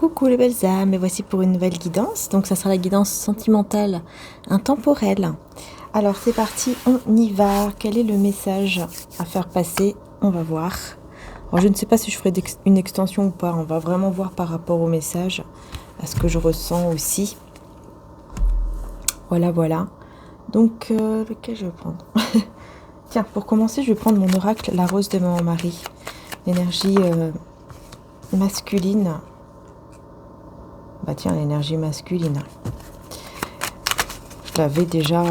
Coucou les belles âmes, et voici pour une nouvelle guidance. Donc ça sera la guidance sentimentale intemporelle. Alors c'est parti, on y va. Quel est le message à faire passer? On va voir. Alors je ne sais pas si je ferai une extension ou pas. On va vraiment voir par rapport au message, à ce que je ressens aussi. Voilà, voilà. Donc lequel je vais prendre? Tiens, pour commencer, je vais prendre mon oracle, la rose de Maman Marie. L'énergie masculine. Bah tiens, l'énergie masculine. Je l'avais déjà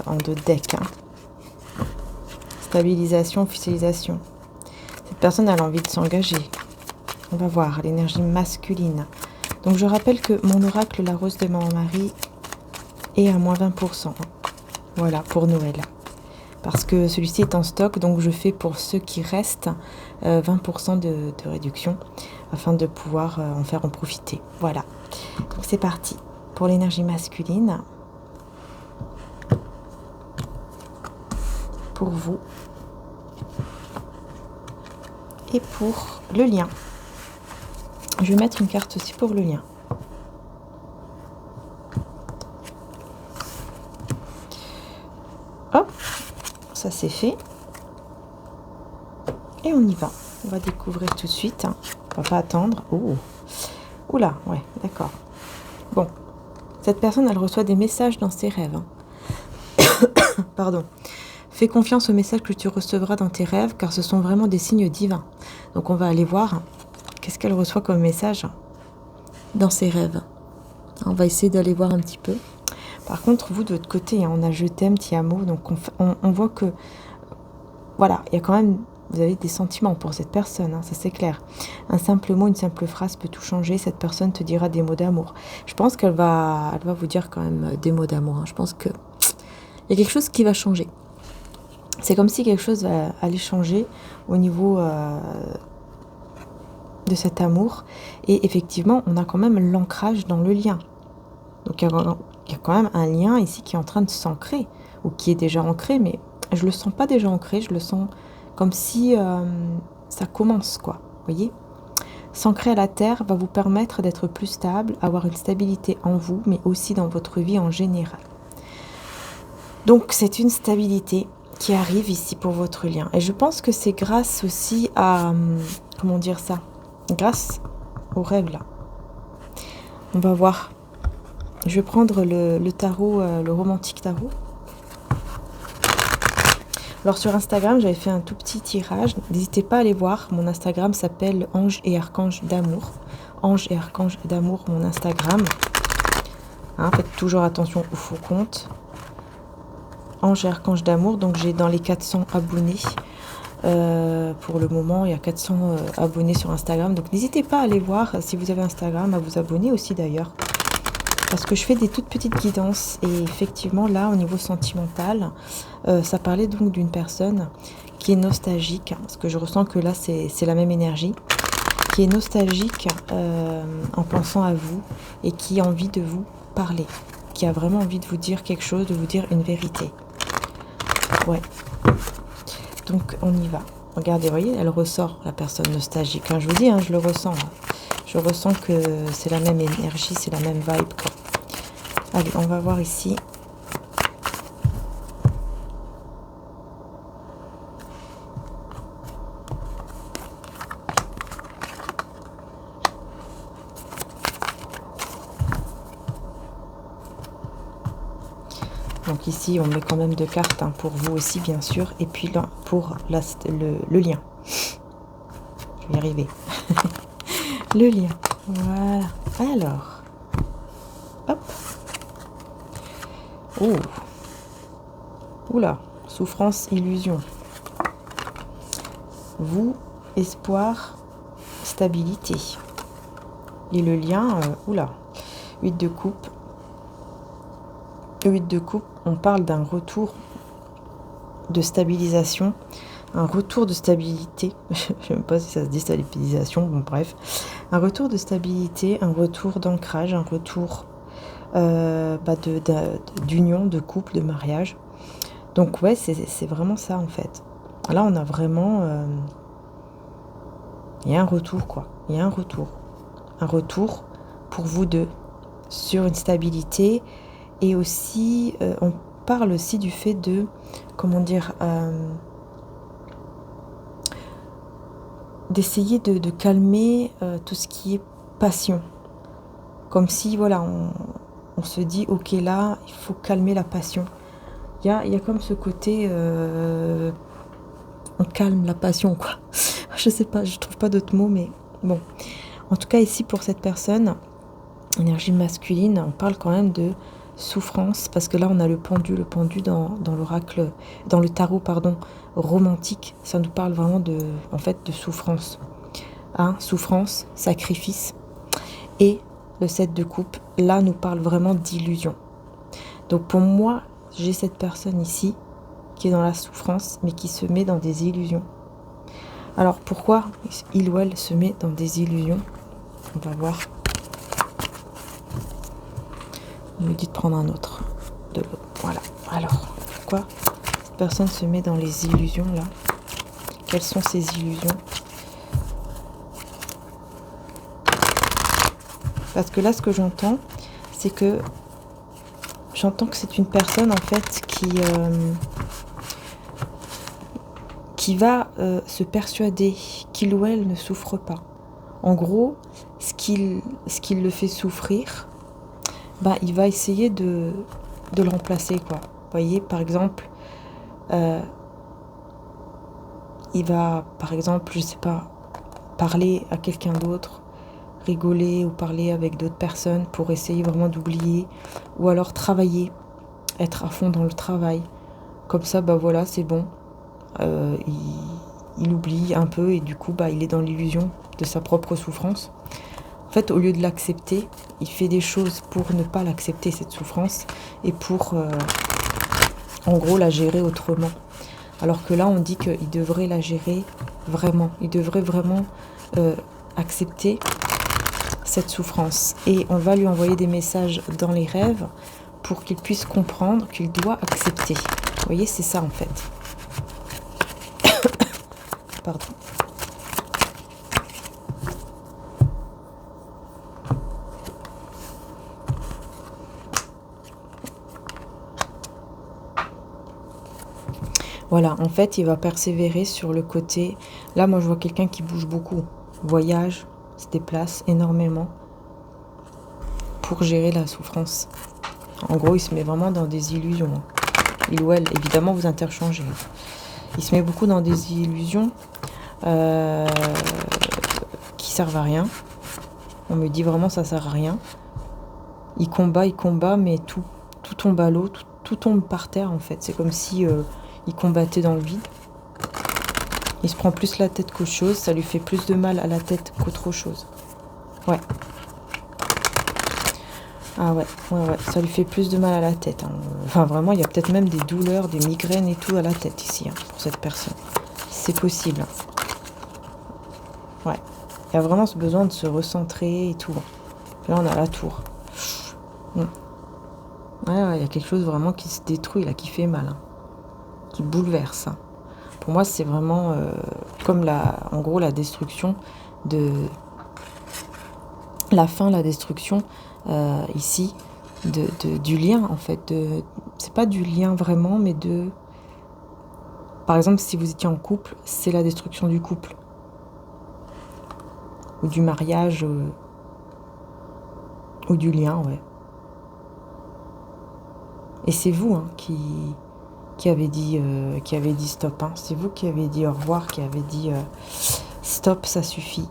en 2 decks. Stabilisation, officialisation. Cette personne a envie de s'engager. On va voir, l'énergie masculine. Donc je rappelle que mon oracle, la rose de Maman Marie, est à moins 20%. Voilà, pour Noël. Parce que celui-ci est en stock, donc je fais pour ceux qui restent 20% de réduction afin de pouvoir en profiter. Voilà. Donc c'est parti pour l'énergie masculine. Pour vous. Et pour le lien. Je vais mettre une carte aussi pour le lien. Hop, ça c'est fait. Et on y va. On va découvrir tout de suite. On va pas attendre. Oh. Oula, ouais, d'accord. Bon, cette personne, elle reçoit des messages dans ses rêves. Pardon. Fais confiance aux messages que tu recevras dans tes rêves, car ce sont vraiment des signes divins. Donc on va aller voir qu'est-ce qu'elle reçoit comme message dans ses rêves. On va essayer d'aller voir un petit peu. Par contre, vous, de votre côté, on a je t'aime, ti amo, donc on voit que, voilà, il y a quand même, vous avez des sentiments pour cette personne, ça c'est clair. Un simple mot, une simple phrase peut tout changer. Cette personne te dira des mots d'amour. Je pense qu'elle va vous dire quand même des mots d'amour. Je pense que il y a quelque chose qui va changer. C'est comme si quelque chose allait changer au niveau de cet amour. Et effectivement, on a quand même l'ancrage dans le lien. Donc il y a quand même un lien ici qui est en train de s'ancrer, ou qui est déjà ancré, mais je ne le sens pas déjà ancré, je le sens comme si ça commence, quoi. Vous voyez ? S'ancrer à la terre va vous permettre d'être plus stable, avoir une stabilité en vous, mais aussi dans votre vie en général. Donc c'est une stabilité qui arrive ici pour votre lien. Et je pense que c'est grâce aussi à... comment dire ça ? Grâce au rêve, là. On va voir. Je vais prendre le tarot, le romantique tarot. Alors sur Instagram, j'avais fait un tout petit tirage. N'hésitez pas à aller voir. Mon Instagram s'appelle Ange et Archange d'amour. Ange et Archange d'amour, mon Instagram. Faites toujours attention au faux compte. Ange et Archange d'amour. Donc j'ai dans les 400 abonnés. Pour le moment, il y a 400 abonnés sur Instagram. Donc n'hésitez pas à aller voir si vous avez Instagram, à vous abonner aussi d'ailleurs. Parce que je fais des toutes petites guidances et effectivement là au niveau sentimental, ça parlait donc d'une personne qui est nostalgique, parce que je ressens que là c'est la même énergie, qui est nostalgique en pensant à vous et qui a envie de vous parler, qui a vraiment envie de vous dire quelque chose, de vous dire une vérité. Ouais. Donc on y va. Regardez, vous voyez, elle ressort la personne nostalgique. Je vous dis, je le ressens. Je ressens que c'est la même énergie, c'est la même vibe, quoi. Allez, on va voir ici. Donc ici, on met quand même 2 cartes pour vous aussi, bien sûr. Et puis là, pour le lien. Je vais y arriver. Le lien. Voilà. Alors. Hop. Oh. Oula. Souffrance, illusion. Vous, espoir, stabilité. Et le lien, oula. 8 de coupe. 8 de coupe, on parle d'un retour de stabilisation. Un retour de stabilité. Je ne sais même pas si ça se dit stabilisation. Bon, bref. Un retour de stabilité, un retour d'ancrage, un retour d'union, de couple, de mariage. Donc ouais, c'est vraiment ça en fait. Là, on a vraiment... il y a un retour, quoi. Il y a un retour. un retour pour vous deux sur une stabilité. Et aussi, on parle aussi du fait de, comment dire, d'essayer de calmer tout ce qui est passion. Comme si, voilà, on se dit, ok, là, il faut calmer la passion. Il y a comme ce côté, on calme la passion, quoi. Je sais pas, je trouve pas d'autres mots, mais bon. En tout cas, ici, pour cette personne, énergie masculine, on parle quand même de souffrance, parce que là, on a le pendu dans l'oracle, dans le tarot, pardon, romantique. Ça nous parle vraiment en fait, de souffrance. Hein, souffrance, sacrifice. Et le 7 de coupe, là, nous parle vraiment d'illusion. Donc, pour moi, j'ai cette personne ici qui est dans la souffrance, mais qui se met dans des illusions. Alors, pourquoi il ou elle se met dans des illusions? On va voir. On me dit de prendre un autre. De l'autre. Voilà. Alors, pourquoi cette personne se met dans les illusions, là? Quelles sont ces illusions? Parce que là, ce que j'entends, c'est que c'est une personne, en fait, qui va se persuader qu'il ou elle ne souffre pas. En gros, ce qui le fait souffrir, bah, il va essayer de le remplacer, quoi. Vous voyez, par exemple, il va, par exemple, je sais pas, parler à quelqu'un d'autre, rigoler ou parler avec d'autres personnes pour essayer vraiment d'oublier, ou alors travailler, être à fond dans le travail. Comme ça, bah voilà, c'est bon. Il oublie un peu et du coup, bah, il est dans l'illusion de sa propre souffrance. En fait, au lieu de l'accepter, il fait des choses pour ne pas l'accepter, cette souffrance, et pour, en gros, la gérer autrement. Alors que là, on dit qu'il devrait la gérer vraiment. Il devrait vraiment accepter cette souffrance. Et on va lui envoyer des messages dans les rêves pour qu'il puisse comprendre qu'il doit accepter. Vous voyez, c'est ça en fait. Pardon. Voilà, en fait, il va persévérer sur le côté... Là, moi, je vois quelqu'un qui bouge beaucoup. Voyage, se déplace énormément pour gérer la souffrance. En gros, il se met vraiment dans des illusions. Il ou elle, évidemment, vous interchangez. Il se met beaucoup dans des illusions qui servent à rien. On me dit vraiment ça sert à rien. Il combat, mais tout tombe à l'eau, tout tombe par terre en fait. C'est comme si il combattait dans le vide. Il se prend plus la tête qu'autre chose, ça lui fait plus de mal à la tête qu'autre chose. Ouais. Ah ouais, ça lui fait plus de mal à la tête. Hein. Enfin vraiment, il y a peut-être même des douleurs, des migraines et tout à la tête ici, hein, pour cette personne. C'est possible. Hein. Ouais. Il y a vraiment ce besoin de se recentrer et tout. Là, on a la tour. Ouais, il y a quelque chose vraiment qui se détruit, là, qui fait mal. Hein. Qui bouleverse. Hein. Pour moi, c'est vraiment comme en gros, la destruction de... La fin, la destruction... ici, du lien, en fait. C'est pas du lien vraiment, mais de... Par exemple, si vous étiez en couple, c'est la destruction du couple. Ou du mariage, ou du lien, ouais. Et c'est vous hein, qui avez dit stop. Hein. C'est vous qui avez dit au revoir, qui avez dit stop, ça suffit.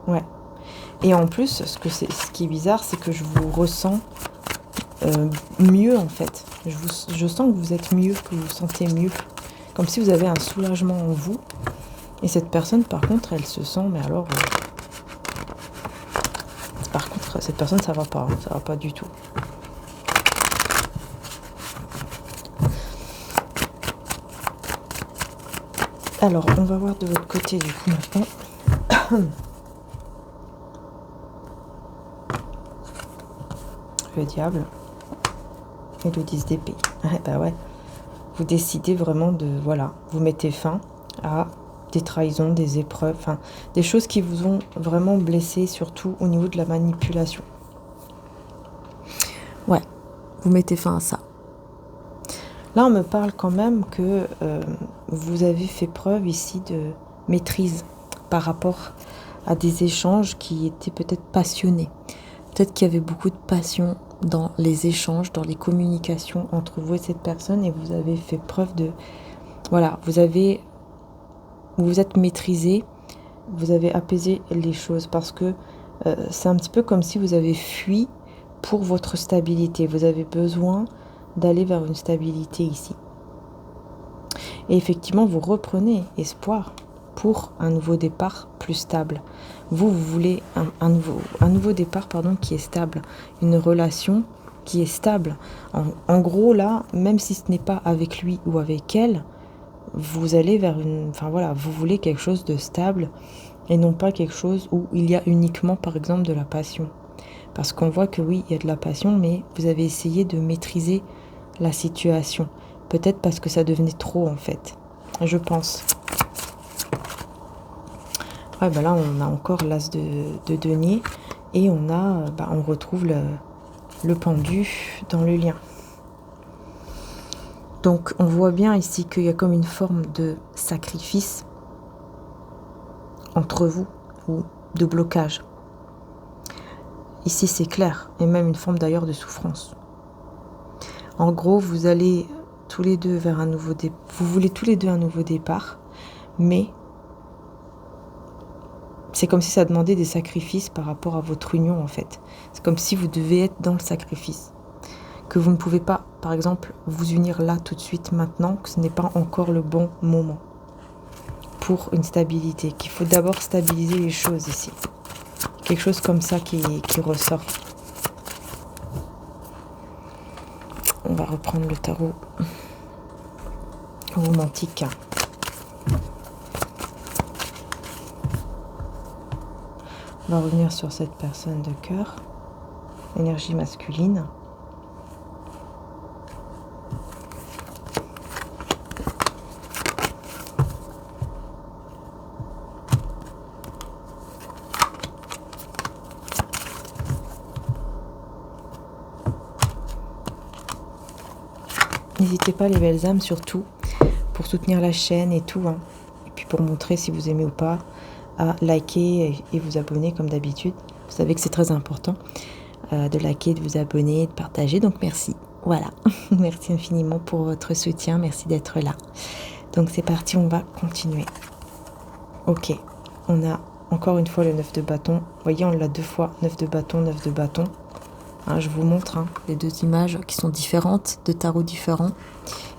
Ouais. Et en plus, ce qui est bizarre, c'est que je vous ressens mieux en fait. Je sens que vous êtes mieux, que vous vous sentez mieux. Comme si vous avez un soulagement en vous. Et cette personne, par contre, elle se sent, mais alors... par contre, cette personne, ça va pas. Hein, ça va pas du tout. Alors, on va voir de votre côté du coup maintenant. Le diable et le 10 d'épée. Ouais, bah ouais. vous décidez vraiment de, voilà, vous mettez fin à des trahisons, des épreuves, enfin, des choses qui vous ont vraiment blessé, surtout au niveau de la manipulation. Ouais, vous mettez fin à ça. Là, on me parle quand même que vous avez fait preuve ici de maîtrise par rapport à des échanges qui étaient peut-être passionnés. Peut-être qu'il y avait beaucoup de passion dans les échanges, dans les communications entre vous et cette personne, et vous avez fait preuve de... Voilà, vous vous êtes maîtrisé, vous avez apaisé les choses, parce que c'est un petit peu comme si vous avez fui pour votre stabilité. Vous avez besoin d'aller vers une stabilité ici. Et effectivement, vous reprenez espoir pour un nouveau départ plus stable. Vous voulez un nouveau départ qui est stable, une relation qui est stable. En gros, là, même si ce n'est pas avec lui ou avec elle, vous allez vers une... Enfin voilà, vous voulez quelque chose de stable et non pas quelque chose où il y a uniquement, par exemple, de la passion. Parce qu'on voit que oui, il y a de la passion, mais vous avez essayé de maîtriser la situation. Peut-être parce que ça devenait trop, en fait. Je pense. Ouais, ben là, on a encore l'as de denier. Et on retrouve le pendu dans le lien. Donc, on voit bien ici qu'il y a comme une forme de sacrifice entre vous, ou de blocage. Ici, c'est clair, et même une forme d'ailleurs de souffrance. En gros, vous allez tous les deux vers un nouveau départ. Vous voulez tous les deux un nouveau départ, mais c'est comme si ça demandait des sacrifices par rapport à votre union, en fait. C'est comme si vous devez être dans le sacrifice. Que vous ne pouvez pas, par exemple, vous unir là tout de suite maintenant, que ce n'est pas encore le bon moment pour une stabilité, qu'il faut d'abord stabiliser les choses ici. Quelque chose comme ça qui ressort. On va reprendre le tarot romantique. On va revenir sur cette personne de cœur, énergie masculine. N'hésitez pas les belles âmes, surtout pour soutenir la chaîne et tout, hein. Et puis pour montrer si vous aimez ou pas, à liker et vous abonner comme d'habitude. Vous savez que c'est très important de liker, de vous abonner, de partager, donc merci. Voilà, merci infiniment pour votre soutien, merci d'être là. Donc c'est parti, on va continuer. Ok, on a encore une fois le 9 de bâton. Vous voyez, on l'a 2 fois, 9 de bâton, 9 de bâton. Hein, je vous montre les 2 images qui sont différentes, de tarots différents,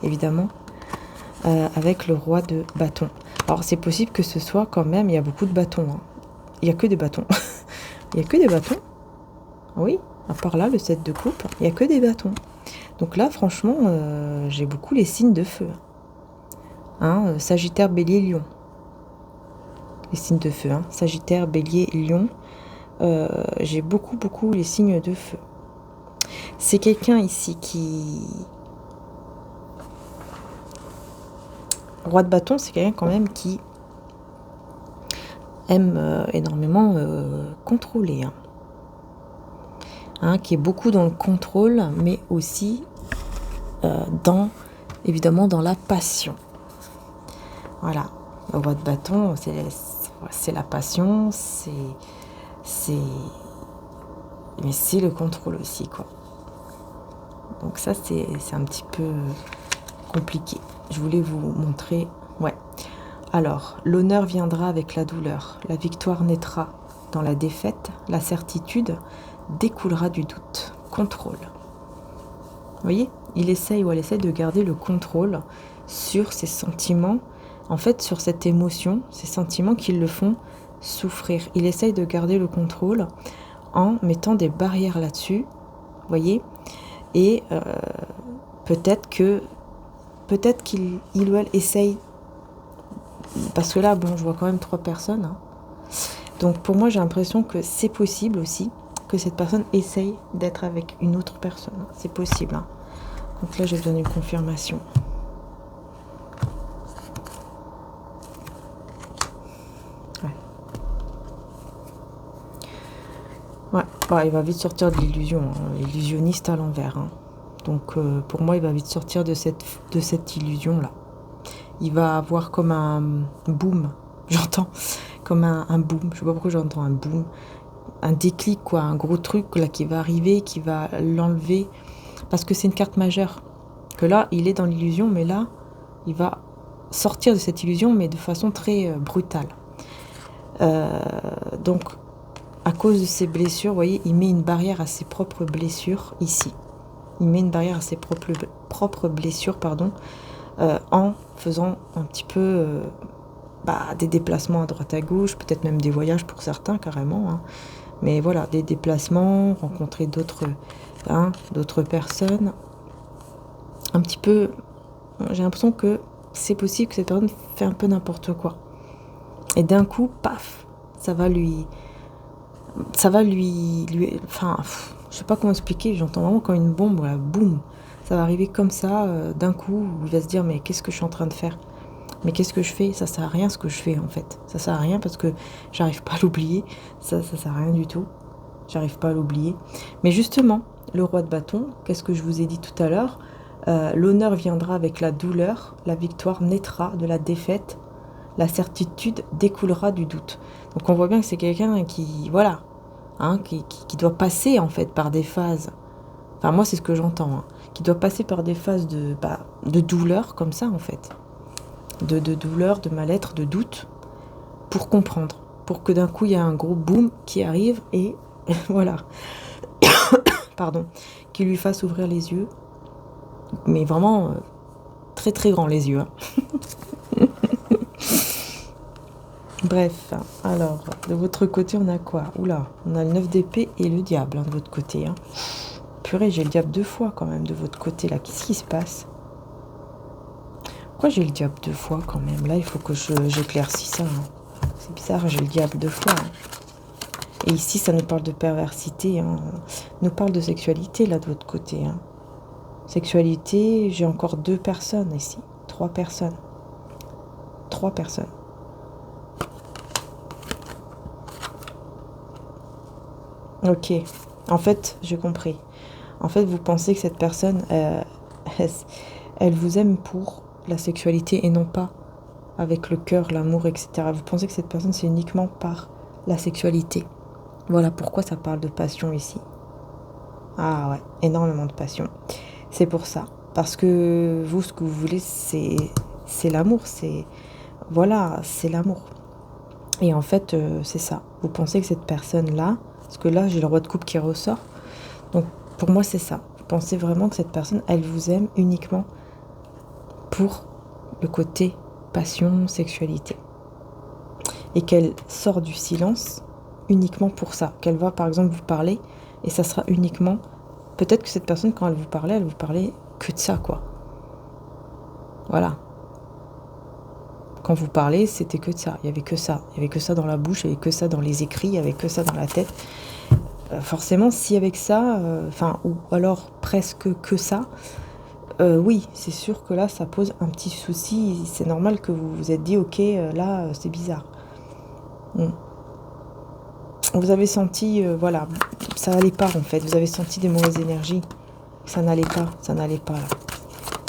évidemment, avec le roi de bâton. Alors c'est possible que ce soit quand même, il y a beaucoup de bâtons. Hein. Il n'y a que des bâtons. Il n'y a que des bâtons. Oui, à part là, le 7 de coupe, il n'y a que des bâtons. Donc là, franchement, j'ai beaucoup les signes de feu. Hein, Sagittaire, Bélier, Lion. Les signes de feu. Hein. Sagittaire, Bélier, Lion. J'ai beaucoup les signes de feu. C'est quelqu'un ici qui... Roi de bâton, c'est quelqu'un quand même qui aime énormément contrôler. Hein, qui est beaucoup dans le contrôle, mais aussi évidemment dans la passion. Voilà, le roi de bâton, c'est la passion, mais c'est le contrôle aussi, quoi. Donc ça, c'est un petit peu compliqué. Je voulais vous montrer. Ouais. Alors, l'honneur viendra avec la douleur. La victoire naîtra dans la défaite. La certitude découlera du doute. Contrôle. Vous voyez, il essaye ou elle essaie de garder le contrôle sur ses sentiments. En fait, sur cette émotion, ces sentiments qui le font souffrir. Il essaye de garder le contrôle en mettant des barrières là-dessus. Vous voyez ? Et peut-être qu'il ou elle essaye, parce que là, bon, je vois quand même 3 personnes. Hein. Donc pour moi, j'ai l'impression que c'est possible aussi que cette personne essaye d'être avec une autre personne. C'est possible. Hein. Donc là, j'ai besoin d'une confirmation. Bah, il va vite sortir de l'illusion, hein, l'illusionniste à l'envers. Hein. Donc pour moi, il va vite sortir de cette illusion-là. Il va avoir comme un boom, j'entends, comme un boom, je sais pas pourquoi j'entends un boom, un déclic, quoi, un gros truc là qui va arriver, qui va l'enlever, parce que c'est une carte majeure. Que là, il est dans l'illusion, mais là, il va sortir de cette illusion, mais de façon très brutale. Donc, à cause de ses blessures, vous voyez, il met une barrière à ses propres blessures ici. Il met une barrière à ses propres blessures, pardon, en faisant un petit peu des déplacements à droite à gauche, peut-être même des voyages pour certains carrément. Hein. Mais voilà, des déplacements, rencontrer d'autres personnes. Un petit peu, j'ai l'impression que c'est possible que cette personne fait un peu n'importe quoi. Et d'un coup, paf, ça va lui, enfin, je sais pas comment expliquer, j'entends vraiment comme une bombe, voilà, boum, ça va arriver comme ça, d'un coup, il va se dire, mais qu'est-ce que je suis en train de faire? Mais qu'est-ce que je fais? Ça sert à rien ce que je fais en fait. Ça sert à rien parce que j'arrive pas à l'oublier. Ça sert à rien du tout. J'arrive pas à l'oublier. Mais justement, le roi de bâton, qu'est-ce que je vous ai dit tout à l'heure? L'honneur viendra avec la douleur, la victoire naîtra de la défaite, la certitude découlera du doute. Donc on voit bien que c'est quelqu'un qui, voilà, hein, qui doit passer en fait par des phases. Enfin moi c'est ce que j'entends, hein, qui doit passer par des phases de douleur comme ça en fait. De douleur, de mal-être, de doute, pour comprendre, pour que d'un coup il y a un gros boom qui arrive et voilà, pardon, qui lui fasse ouvrir les yeux, mais vraiment très très grand les yeux. Hein. Bref, alors, de votre côté on a quoi? Oula, on a le 9 d'épée et le diable hein, de votre côté. Hein. Purée, j'ai le diable 2 fois quand même de votre côté là, qu'est-ce qui se passe? Pourquoi j'ai le diable 2 fois quand même? Là, il faut que j'éclaircisse ça. Hein. C'est bizarre, j'ai le diable 2 fois. Hein. Et ici, ça nous parle de perversité. Hein. Nous parle de sexualité, là, de votre côté. Hein. Sexualité, j'ai encore 2 personnes ici. 3 personnes. 3 personnes. Ok. En fait, j'ai compris. En fait, vous pensez que cette personne, elle vous aime pour la sexualité et non pas avec le cœur, l'amour, etc. Vous pensez que cette personne, c'est uniquement par la sexualité. Voilà pourquoi ça parle de passion ici. Ah ouais, énormément de passion. C'est pour ça. Parce que vous, ce que vous voulez, c'est l'amour. Voilà, c'est l'amour. Et en fait, c'est ça. Vous pensez que cette personne-là, parce que là, j'ai le roi de coupe qui ressort. Donc, pour moi, c'est ça. Vous pensez vraiment que cette personne, elle vous aime uniquement pour le côté passion, sexualité. Et qu'elle sort du silence uniquement pour ça. Qu'elle va, par exemple, vous parler et ça sera uniquement... Peut-être que cette personne, quand elle vous parlait que de ça, quoi. Voilà. Quand vous parlez, c'était que de ça. Il y avait que ça. Il y avait que ça dans la bouche, il y avait que ça dans les écrits, il y avait que ça dans la tête. Forcément, si avec ça, ou alors presque que ça, oui, c'est sûr que là, ça pose un petit souci. C'est normal que vous vous êtes dit, ok, là, c'est bizarre. Vous avez senti, voilà, ça n'allait pas en fait. Vous avez senti des mauvaises énergies. Ça n'allait pas là. Ça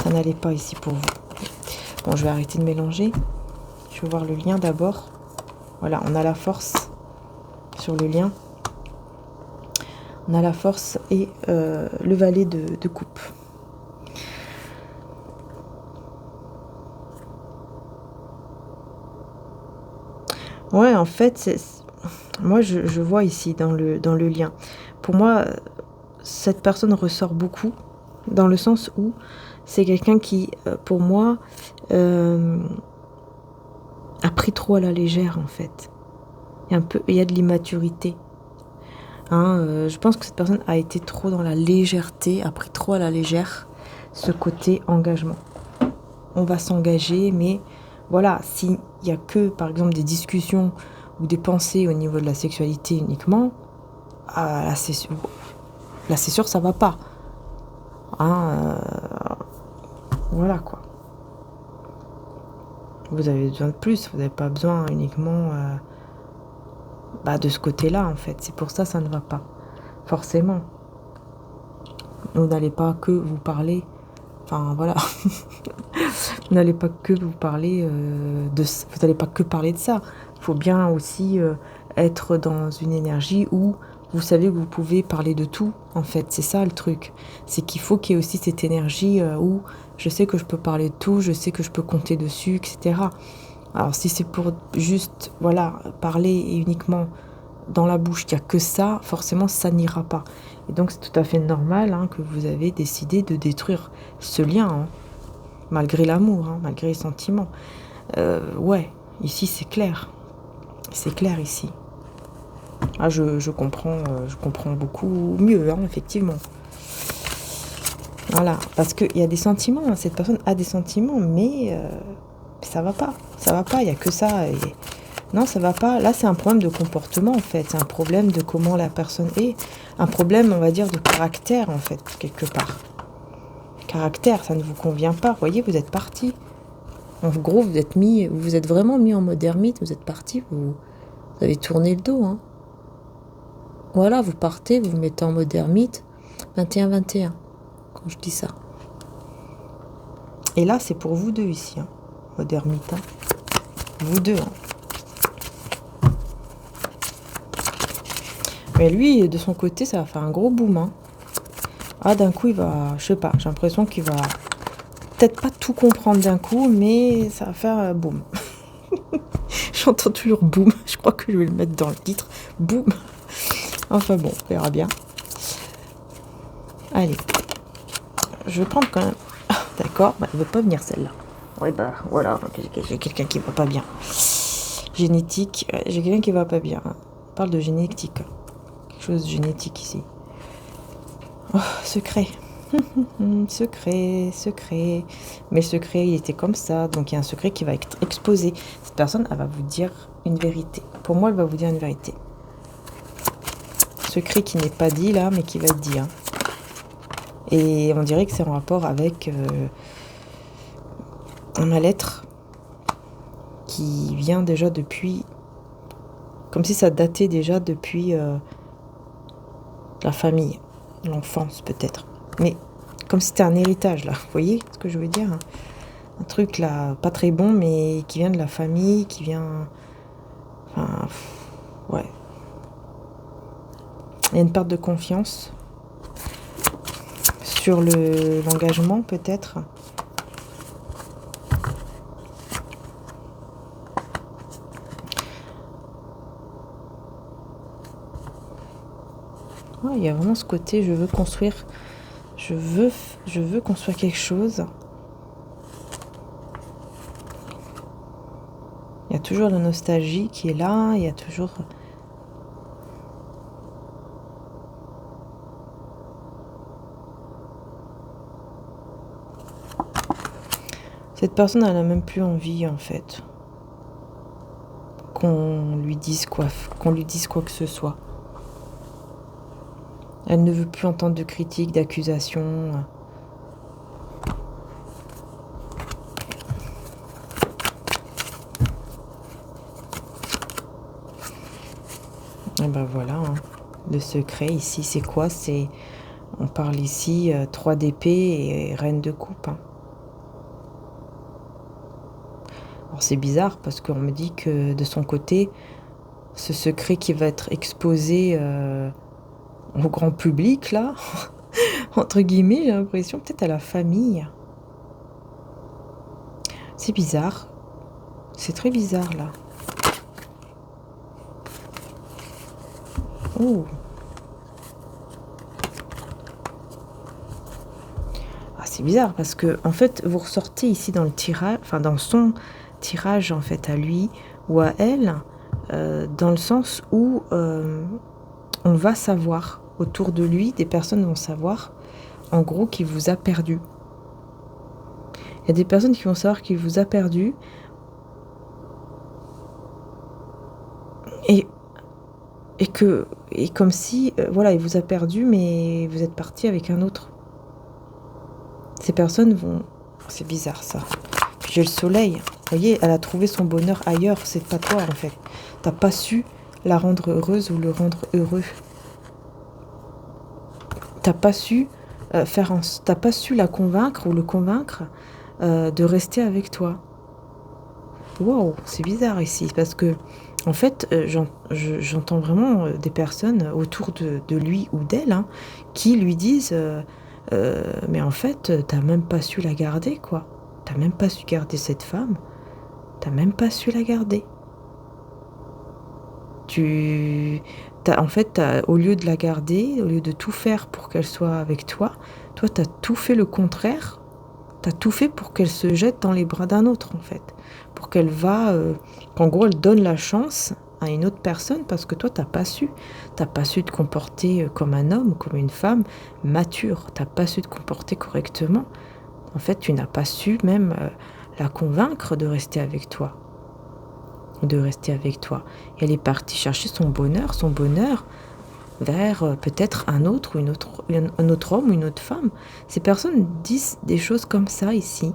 n'allait pas ici pour vous. Bon, je vais arrêter de mélanger. Je vais voir le lien d'abord. Voilà, on a la force sur le lien. On a la force et le valet de coupe. Ouais, en fait, moi je vois ici dans le lien. Pour moi, cette personne ressort beaucoup dans le sens où c'est quelqu'un qui, pour moi, a pris trop à la légère en fait. Il y a de l'immaturité. Hein, je pense que cette personne a été trop dans la légèreté, a pris trop à la légère ce côté engagement. On va s'engager, mais voilà, s'il n'y a que, par exemple, des discussions ou des pensées au niveau de la sexualité uniquement, là, c'est sûr, ça va pas. Hein, voilà, quoi. Vous avez besoin de plus, vous n'avez pas besoin uniquement de ce côté-là, en fait. C'est pour ça ne va pas. forcément. Vous n'allez pas que vous parler, enfin voilà, vous n'allez pas que vous parler vous n'allez pas que parler de ça. Il faut bien aussi être dans une énergie où vous savez que vous pouvez parler de tout, en fait. C'est ça le truc. C'est qu'il faut qu'il y ait aussi cette énergie où je sais que je peux parler de tout, je sais que je peux compter dessus, etc. Alors si c'est pour juste, voilà, parler et uniquement dans la bouche, qu'il n'y a que ça, forcément ça n'ira pas. Et donc c'est tout à fait normal hein, que vous avez décidé de détruire ce lien, hein, malgré l'amour, hein, malgré les sentiments. Ouais, ici c'est clair. C'est clair ici. Ah, je comprends beaucoup mieux, hein, effectivement. Voilà, parce qu'il y a des sentiments, hein, cette personne a des sentiments, mais ça va pas, il n'y a que ça. Et... non, ça va pas, là c'est un problème de comportement en fait, c'est un problème de comment la personne est, un problème on va dire de caractère en fait, quelque part. Caractère, ça ne vous convient pas, vous voyez, vous êtes parti. En gros, vous êtes vraiment mis en mode ermite, vous êtes parti, vous avez tourné le dos, hein. Voilà, vous partez, vous vous mettez en mode ermite, 21-21, quand je dis ça. Et là, c'est pour vous deux ici, hein, mode ermite, hein. Vous deux, hein. Mais lui, de son côté, ça va faire un gros boom, hein. Ah, d'un coup, il va, je sais pas, j'ai l'impression qu'il va peut-être pas tout comprendre d'un coup, mais ça va faire boum. J'entends toujours boum, je crois que je vais le mettre dans le titre, boum. Enfin bon, on verra bien. Allez, je vais prendre quand même. D'accord, bah, elle veut pas venir celle-là. Oui, bah voilà, j'ai quelqu'un qui va pas bien. Génétique, j'ai quelqu'un qui va pas bien. On parle de génétique. Quelque chose de génétique ici. Oh, secret. Secret. Mais le secret, il était comme ça. Donc il y a un secret qui va être exposé. Cette personne, elle va vous dire une vérité. Pour moi, elle va vous dire une vérité. Secret qui n'est pas dit là, mais qui va être dit. Hein. Et on dirait que c'est en rapport avec un mal-être qui vient déjà depuis... comme si ça datait déjà depuis la famille, l'enfance peut-être. Mais comme si c'était un héritage là, vous voyez ce que je veux dire? Un truc là, pas très bon, mais qui vient de la famille, qui vient... enfin, ouais. Il y a une perte de confiance sur l'engagement peut-être. Ouais, il y a vraiment ce côté, je veux construire, je veux construire quelque chose. Il y a toujours la nostalgie qui est là, il y a toujours... cette personne, elle n'a même plus envie, en fait, qu'on lui dise quoi que ce soit. Elle ne veut plus entendre de critiques, d'accusations. Et ben voilà, hein. Le secret ici, c'est quoi? C'est, on parle ici 3 d'épée et reine de coupe, hein. Alors c'est bizarre parce qu'on me dit que de son côté, ce secret qui va être exposé au grand public, là, entre guillemets, j'ai l'impression, peut-être à la famille. C'est bizarre. C'est très bizarre, là. Oh. Ah, c'est bizarre parce que, en fait, vous ressortez ici dans le tirage, enfin, dans son tirage, en fait, à lui ou à elle, dans le sens où on va savoir autour de lui, des personnes vont savoir, en gros, qu'il vous a perdu. Il y a des personnes qui vont savoir qu'il vous a perdu. Et comme si, voilà, il vous a perdu, mais vous êtes parti avec un autre. Ces personnes vont... c'est bizarre, ça. Puis j'ai le soleil. Vous voyez, elle a trouvé son bonheur ailleurs. C'est pas toi, en fait. T'as pas su la rendre heureuse ou le rendre heureux. t'as pas su t'as pas su la convaincre ou le convaincre de rester avec toi. Waouh, c'est bizarre ici, parce que en fait, j'entends vraiment des personnes autour de lui ou d'elle, hein, qui lui disent mais en fait, t'as même pas su la garder, quoi. T'as même pas su garder cette femme. T'as même pas su la garder. En fait, au lieu de la garder, au lieu de tout faire pour qu'elle soit avec toi, toi, t'as tout fait le contraire. T'as tout fait pour qu'elle se jette dans les bras d'un autre, en fait. Pour qu'elle qu'en gros, elle donne la chance à une autre personne, parce que toi, t'as pas su. T'as pas su te comporter comme un homme ou comme une femme mature. T'as pas su te comporter correctement. En fait, tu n'as pas su même la convaincre de rester avec toi. De rester avec toi. Et elle est partie chercher son bonheur vers peut-être un autre homme ou une autre femme. Ces personnes disent des choses comme ça ici.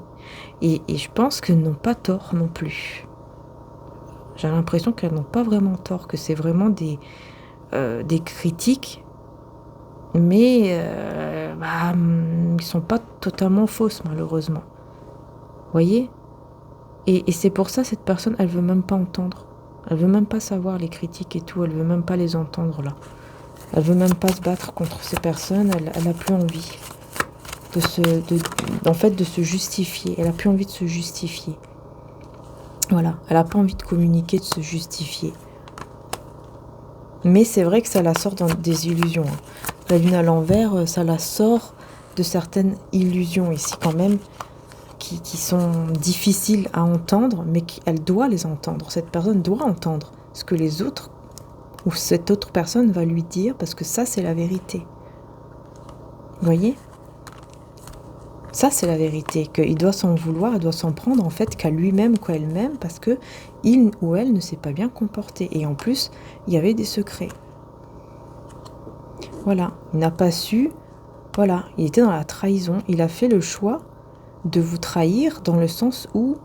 Et je pense qu'elles n'ont pas tort non plus. J'ai l'impression qu'elles n'ont pas vraiment tort, que c'est vraiment des critiques, mais ils sont pas totalement fausses, malheureusement. Vous voyez ? Et c'est pour ça, cette personne, elle veut même pas entendre. Elle veut même pas savoir les critiques et tout, elle veut même pas les entendre là. Elle veut même pas se battre contre ces personnes, elle a plus envie de se justifier. Elle a plus envie de se justifier. Voilà, elle a pas envie de communiquer, de se justifier. Mais c'est vrai que ça la sort dans des illusions. Hein. La lune à l'envers, ça la sort de certaines illusions ici quand même, qui sont difficiles à entendre, mais elle doit les entendre. Cette personne doit entendre ce que les autres ou cette autre personne va lui dire, parce que ça, c'est la vérité. Vous voyez ? Ça, c'est la vérité, qu'il doit s'en vouloir, il doit s'en prendre en fait qu'à lui-même, qu'à elle-même, parce que il ou elle ne s'est pas bien comporté. Et en plus, il y avait des secrets. Voilà, il n'a pas su, voilà, il était dans la trahison, il a fait le choix de vous trahir dans le sens où,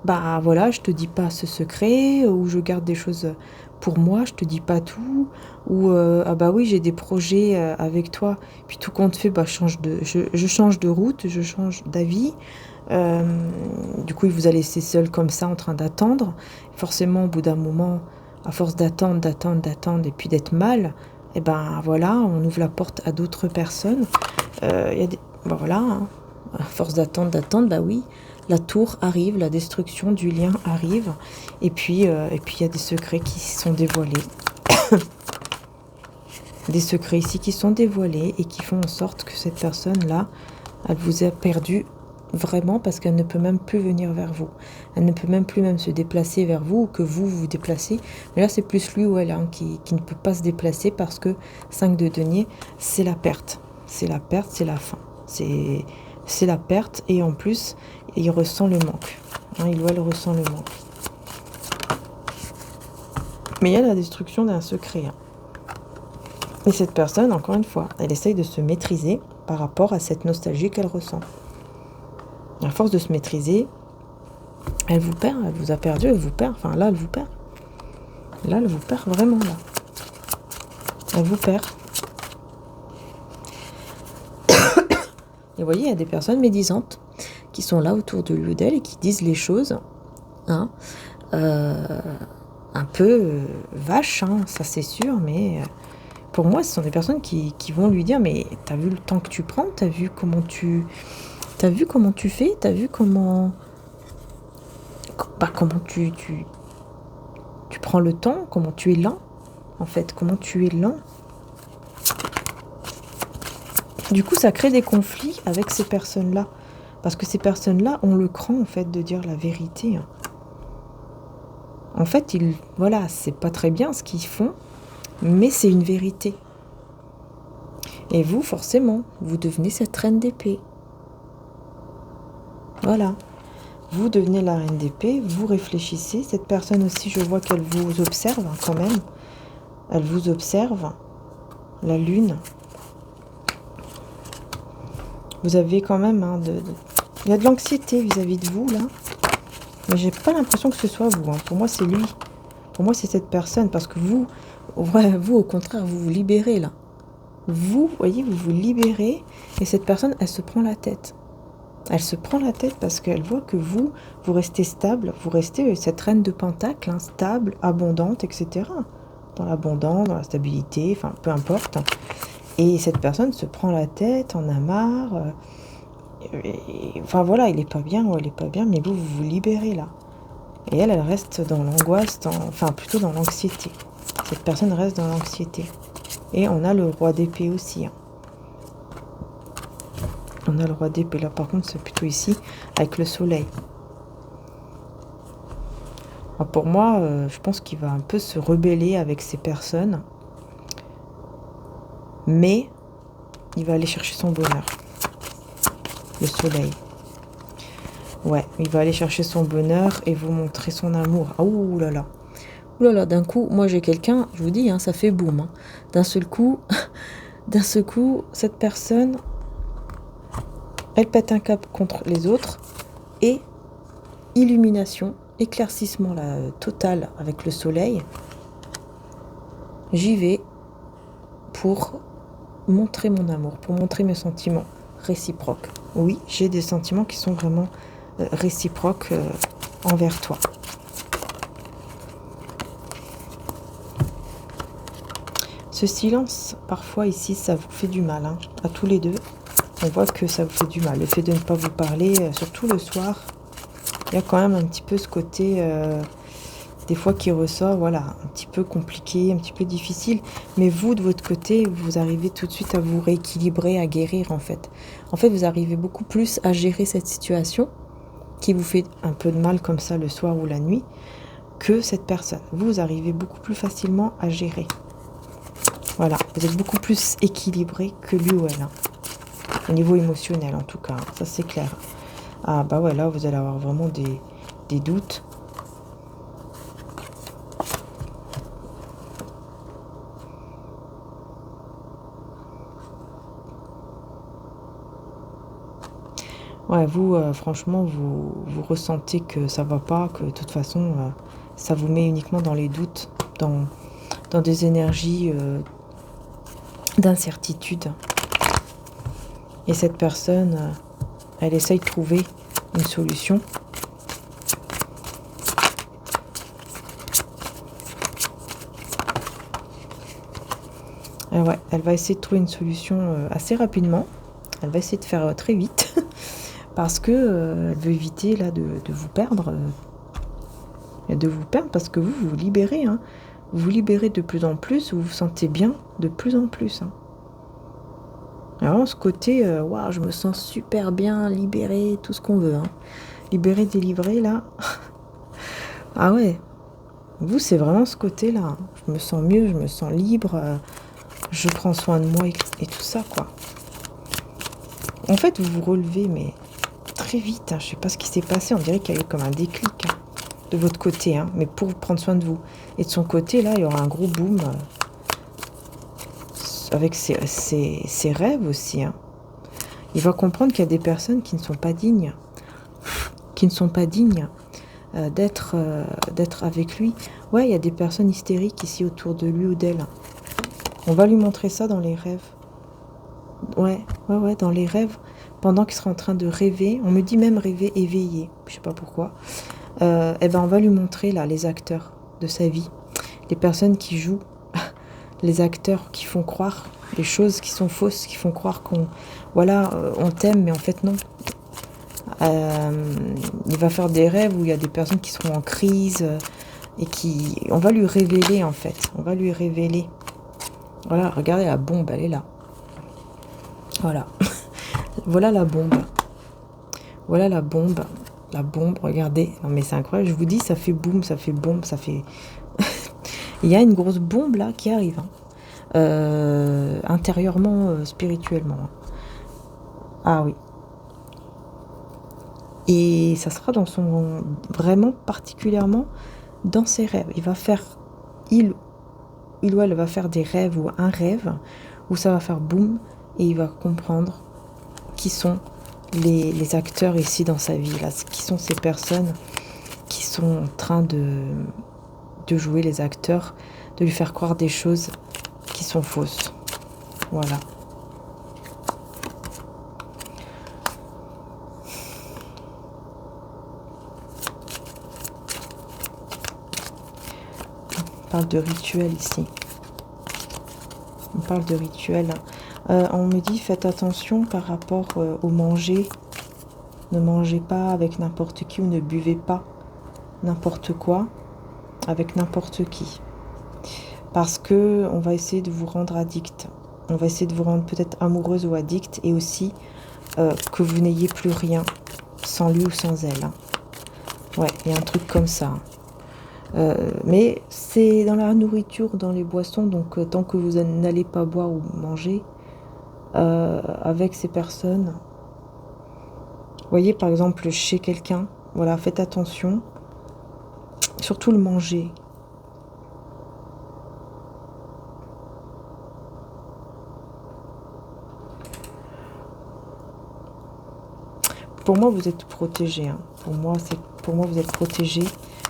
bah voilà, je te dis pas ce secret, ou je garde des choses pour moi, je te dis pas tout, ou ah bah oui, j'ai des projets avec toi, puis tout compte fait, bah je change de route, je change d'avis. Du coup, il vous a laissé seul comme ça en train d'attendre. Forcément, au bout d'un moment, à force d'attendre, et puis d'être mal, et ben voilà, on ouvre la porte à d'autres personnes. Ben voilà, hein. À force d'attendre, bah oui, la tour arrive, la destruction du lien arrive, et puis il y a des secrets qui sont dévoilés. Des secrets ici qui sont dévoilés et qui font en sorte que cette personne-là, elle vous a perdu vraiment, parce qu'elle ne peut même plus venir vers vous. Elle ne peut même plus se déplacer vers vous, ou que vous vous déplacez. Mais là, c'est plus lui ou elle qui ne peut pas se déplacer, parce que 5 de denier, c'est la perte. C'est la perte, c'est la fin. C'est la perte, et en plus, il ressent le manque. Hein, il ou elle ressent le manque. Mais il y a la destruction d'un secret. Hein. Et cette personne, encore une fois, elle essaye de se maîtriser par rapport à cette nostalgie qu'elle ressent. À force de se maîtriser, elle vous perd, elle vous a perdu, elle vous perd. Enfin, là, elle vous perd. Là, elle vous perd vraiment, là. Elle vous perd. Et vous voyez, il y a des personnes médisantes qui sont là autour de lui ou d'elle et qui disent les choses, hein, un peu vaches, hein, ça c'est sûr, mais pour moi, ce sont des personnes qui vont lui dire, mais t'as vu le temps que tu prends, t'as vu comment tu fais, t'as vu comment tu prends le temps, comment tu es lent, en fait, comment tu es lent. Du coup, ça crée des conflits avec ces personnes-là. Parce que ces personnes-là ont le cran, en fait, de dire la vérité. En fait, voilà, c'est pas très bien ce qu'ils font, mais c'est une vérité. Et vous, forcément, vous devenez cette reine d'épée. Voilà. Vous devenez la reine d'épée, vous réfléchissez. Cette personne aussi, je vois qu'elle vous observe, hein, quand même. Elle vous observe. La lune. Vous avez quand même, hein, il y a de l'anxiété vis-à-vis de vous, là. Mais j'ai pas l'impression que ce soit vous. Hein. Pour moi, c'est lui. Pour moi, c'est cette personne. Parce que vous, au contraire, vous vous libérez, là. vous voyez, vous vous libérez et cette personne, elle se prend la tête. Elle se prend la tête parce qu'elle voit que vous restez stable, vous restez cette reine de pentacle, hein, stable, abondante, etc. Dans l'abondance, dans la stabilité, enfin peu importe. Et cette personne se prend la tête, en a marre. Enfin voilà, il est pas bien ou elle est pas bien, mais vous vous libérez là. Et elle reste dans l'angoisse, enfin plutôt dans l'anxiété. Cette personne reste dans l'anxiété. Et on a le roi d'épée aussi. Hein. On a le roi d'épée là, par contre, c'est plutôt ici, avec le soleil. Alors pour moi, je pense qu'il va un peu se rebeller avec ces personnes. Mais il va aller chercher son bonheur. Le soleil. Ouais, il va aller chercher son bonheur et vous montrer son amour. Ah, ouh là là. Ouh là là, d'un coup, moi j'ai quelqu'un, je vous dis, hein, ça fait boum. Hein. D'un seul coup, cette personne, elle pète un cap contre les autres et illumination, éclaircissement là, total avec le soleil. J'y vais pour montrer mon amour, pour montrer mes sentiments réciproques. Oui, j'ai des sentiments qui sont vraiment réciproques envers toi. Ce silence, parfois ici, ça vous fait du mal, hein, à tous les deux. On voit que ça vous fait du mal. Le fait de ne pas vous parler, surtout le soir, il y a quand même un petit peu ce côté, des fois qui ressort, voilà, un petit peu compliqué, un petit peu difficile. Mais vous, de votre côté, vous arrivez tout de suite à vous rééquilibrer, à guérir en fait. En fait, vous arrivez beaucoup plus à gérer cette situation qui vous fait un peu de mal comme ça le soir ou la nuit que cette personne. Vous arrivez beaucoup plus facilement à gérer. Voilà, vous êtes beaucoup plus équilibré que lui ou elle. Hein. Au niveau émotionnel en tout cas, hein, ça c'est clair. Ah bah ouais, là vous allez avoir vraiment des doutes. Ouais, vous, franchement, vous ressentez que ça va pas, que de toute façon, ça vous met uniquement dans les doutes, dans des énergies d'incertitude. Et cette personne, elle essaye de trouver une solution. Ouais, elle va essayer de trouver une solution assez rapidement. Elle va essayer de faire très vite. Parce que elle veut éviter là de vous perdre. De vous perdre parce que vous vous libérez. Hein. Vous vous libérez de plus en plus. Vous vous sentez bien de plus en plus. Hein. Alors ce côté, waouh, je me sens super bien, libérée, tout ce qu'on veut. Hein. Libérée, délivrée, là. Ah ouais. Vous, c'est vraiment ce côté-là. Hein. Je me sens mieux, je me sens libre. Je prends soin de moi et tout ça, quoi. En fait, vous vous relevez, mais très vite. Hein. Je sais pas ce qui s'est passé. On dirait qu'il y a eu comme un déclic hein, de votre côté. Hein, mais pour prendre soin de vous. Et de son côté, là, il y aura un gros boom. Avec ses rêves aussi. Hein. Il va comprendre qu'il y a des personnes qui ne sont pas dignes. Qui ne sont pas dignes d'être avec lui. Ouais, il y a des personnes hystériques ici autour de lui ou d'elle. On va lui montrer ça dans les rêves. Ouais, dans les rêves. Pendant qu'il sera en train de rêver. On me dit même rêver éveillé. Je sais pas pourquoi. Eh ben on va lui montrer là les acteurs de sa vie. Les personnes qui jouent. Les acteurs qui font croire des choses qui sont fausses, qui font croire qu'on on t'aime, mais en fait non. Il va faire des rêves où il y a des personnes qui seront en crise et on va lui révéler en fait. On va lui révéler. Voilà, regardez la bombe, elle est là. Voilà. Voilà la bombe. Voilà la bombe. La bombe, regardez. Non mais c'est incroyable, je vous dis, ça fait boum, ça fait bombe, ça fait... Il y a une grosse bombe là qui arrive. Hein. Intérieurement, spirituellement. Hein. Ah oui. Et ça sera dans vraiment particulièrement dans ses rêves. Il ou elle va faire des rêves ou un rêve où ça va faire boum et il va comprendre qui sont les acteurs ici dans sa vie, là, qui sont ces personnes qui sont en train de jouer les acteurs, de lui faire croire des choses qui sont fausses. Voilà. On parle de rituel ici. On parle de rituel. On me dit, faites attention par rapport au manger. Ne mangez pas avec n'importe qui ou ne buvez pas n'importe quoi avec n'importe qui. Parce que on va essayer de vous rendre addict. On va essayer de vous rendre peut-être amoureuse ou addict, et aussi que vous n'ayez plus rien sans lui ou sans elle. Ouais, il y a un truc comme ça. Mais c'est dans la nourriture, dans les boissons, donc tant que vous n'allez pas boire ou manger avec ces personnes. Vous voyez, par exemple, chez quelqu'un, voilà, faites attention. Surtout le manger. Pour moi, vous êtes protégé. Hein. Pour moi, vous êtes protégé.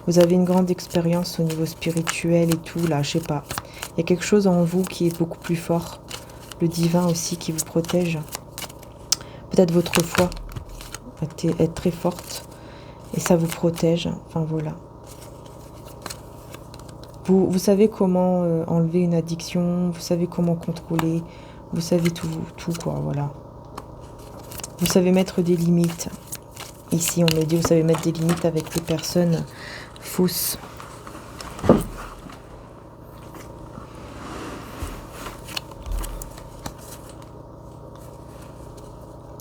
Vous avez une grande expérience au niveau spirituel et tout. Là, je sais pas. Il y a quelque chose en vous qui est beaucoup plus fort. Le divin aussi qui vous protège. Peut-être votre foi est très forte. Et ça vous protège. Enfin, voilà. Vous savez comment enlever une addiction. Vous savez comment contrôler. Vous savez tout quoi, voilà. Vous savez mettre des limites. Ici, on me dit, vous savez mettre des limites avec les personnes fausses.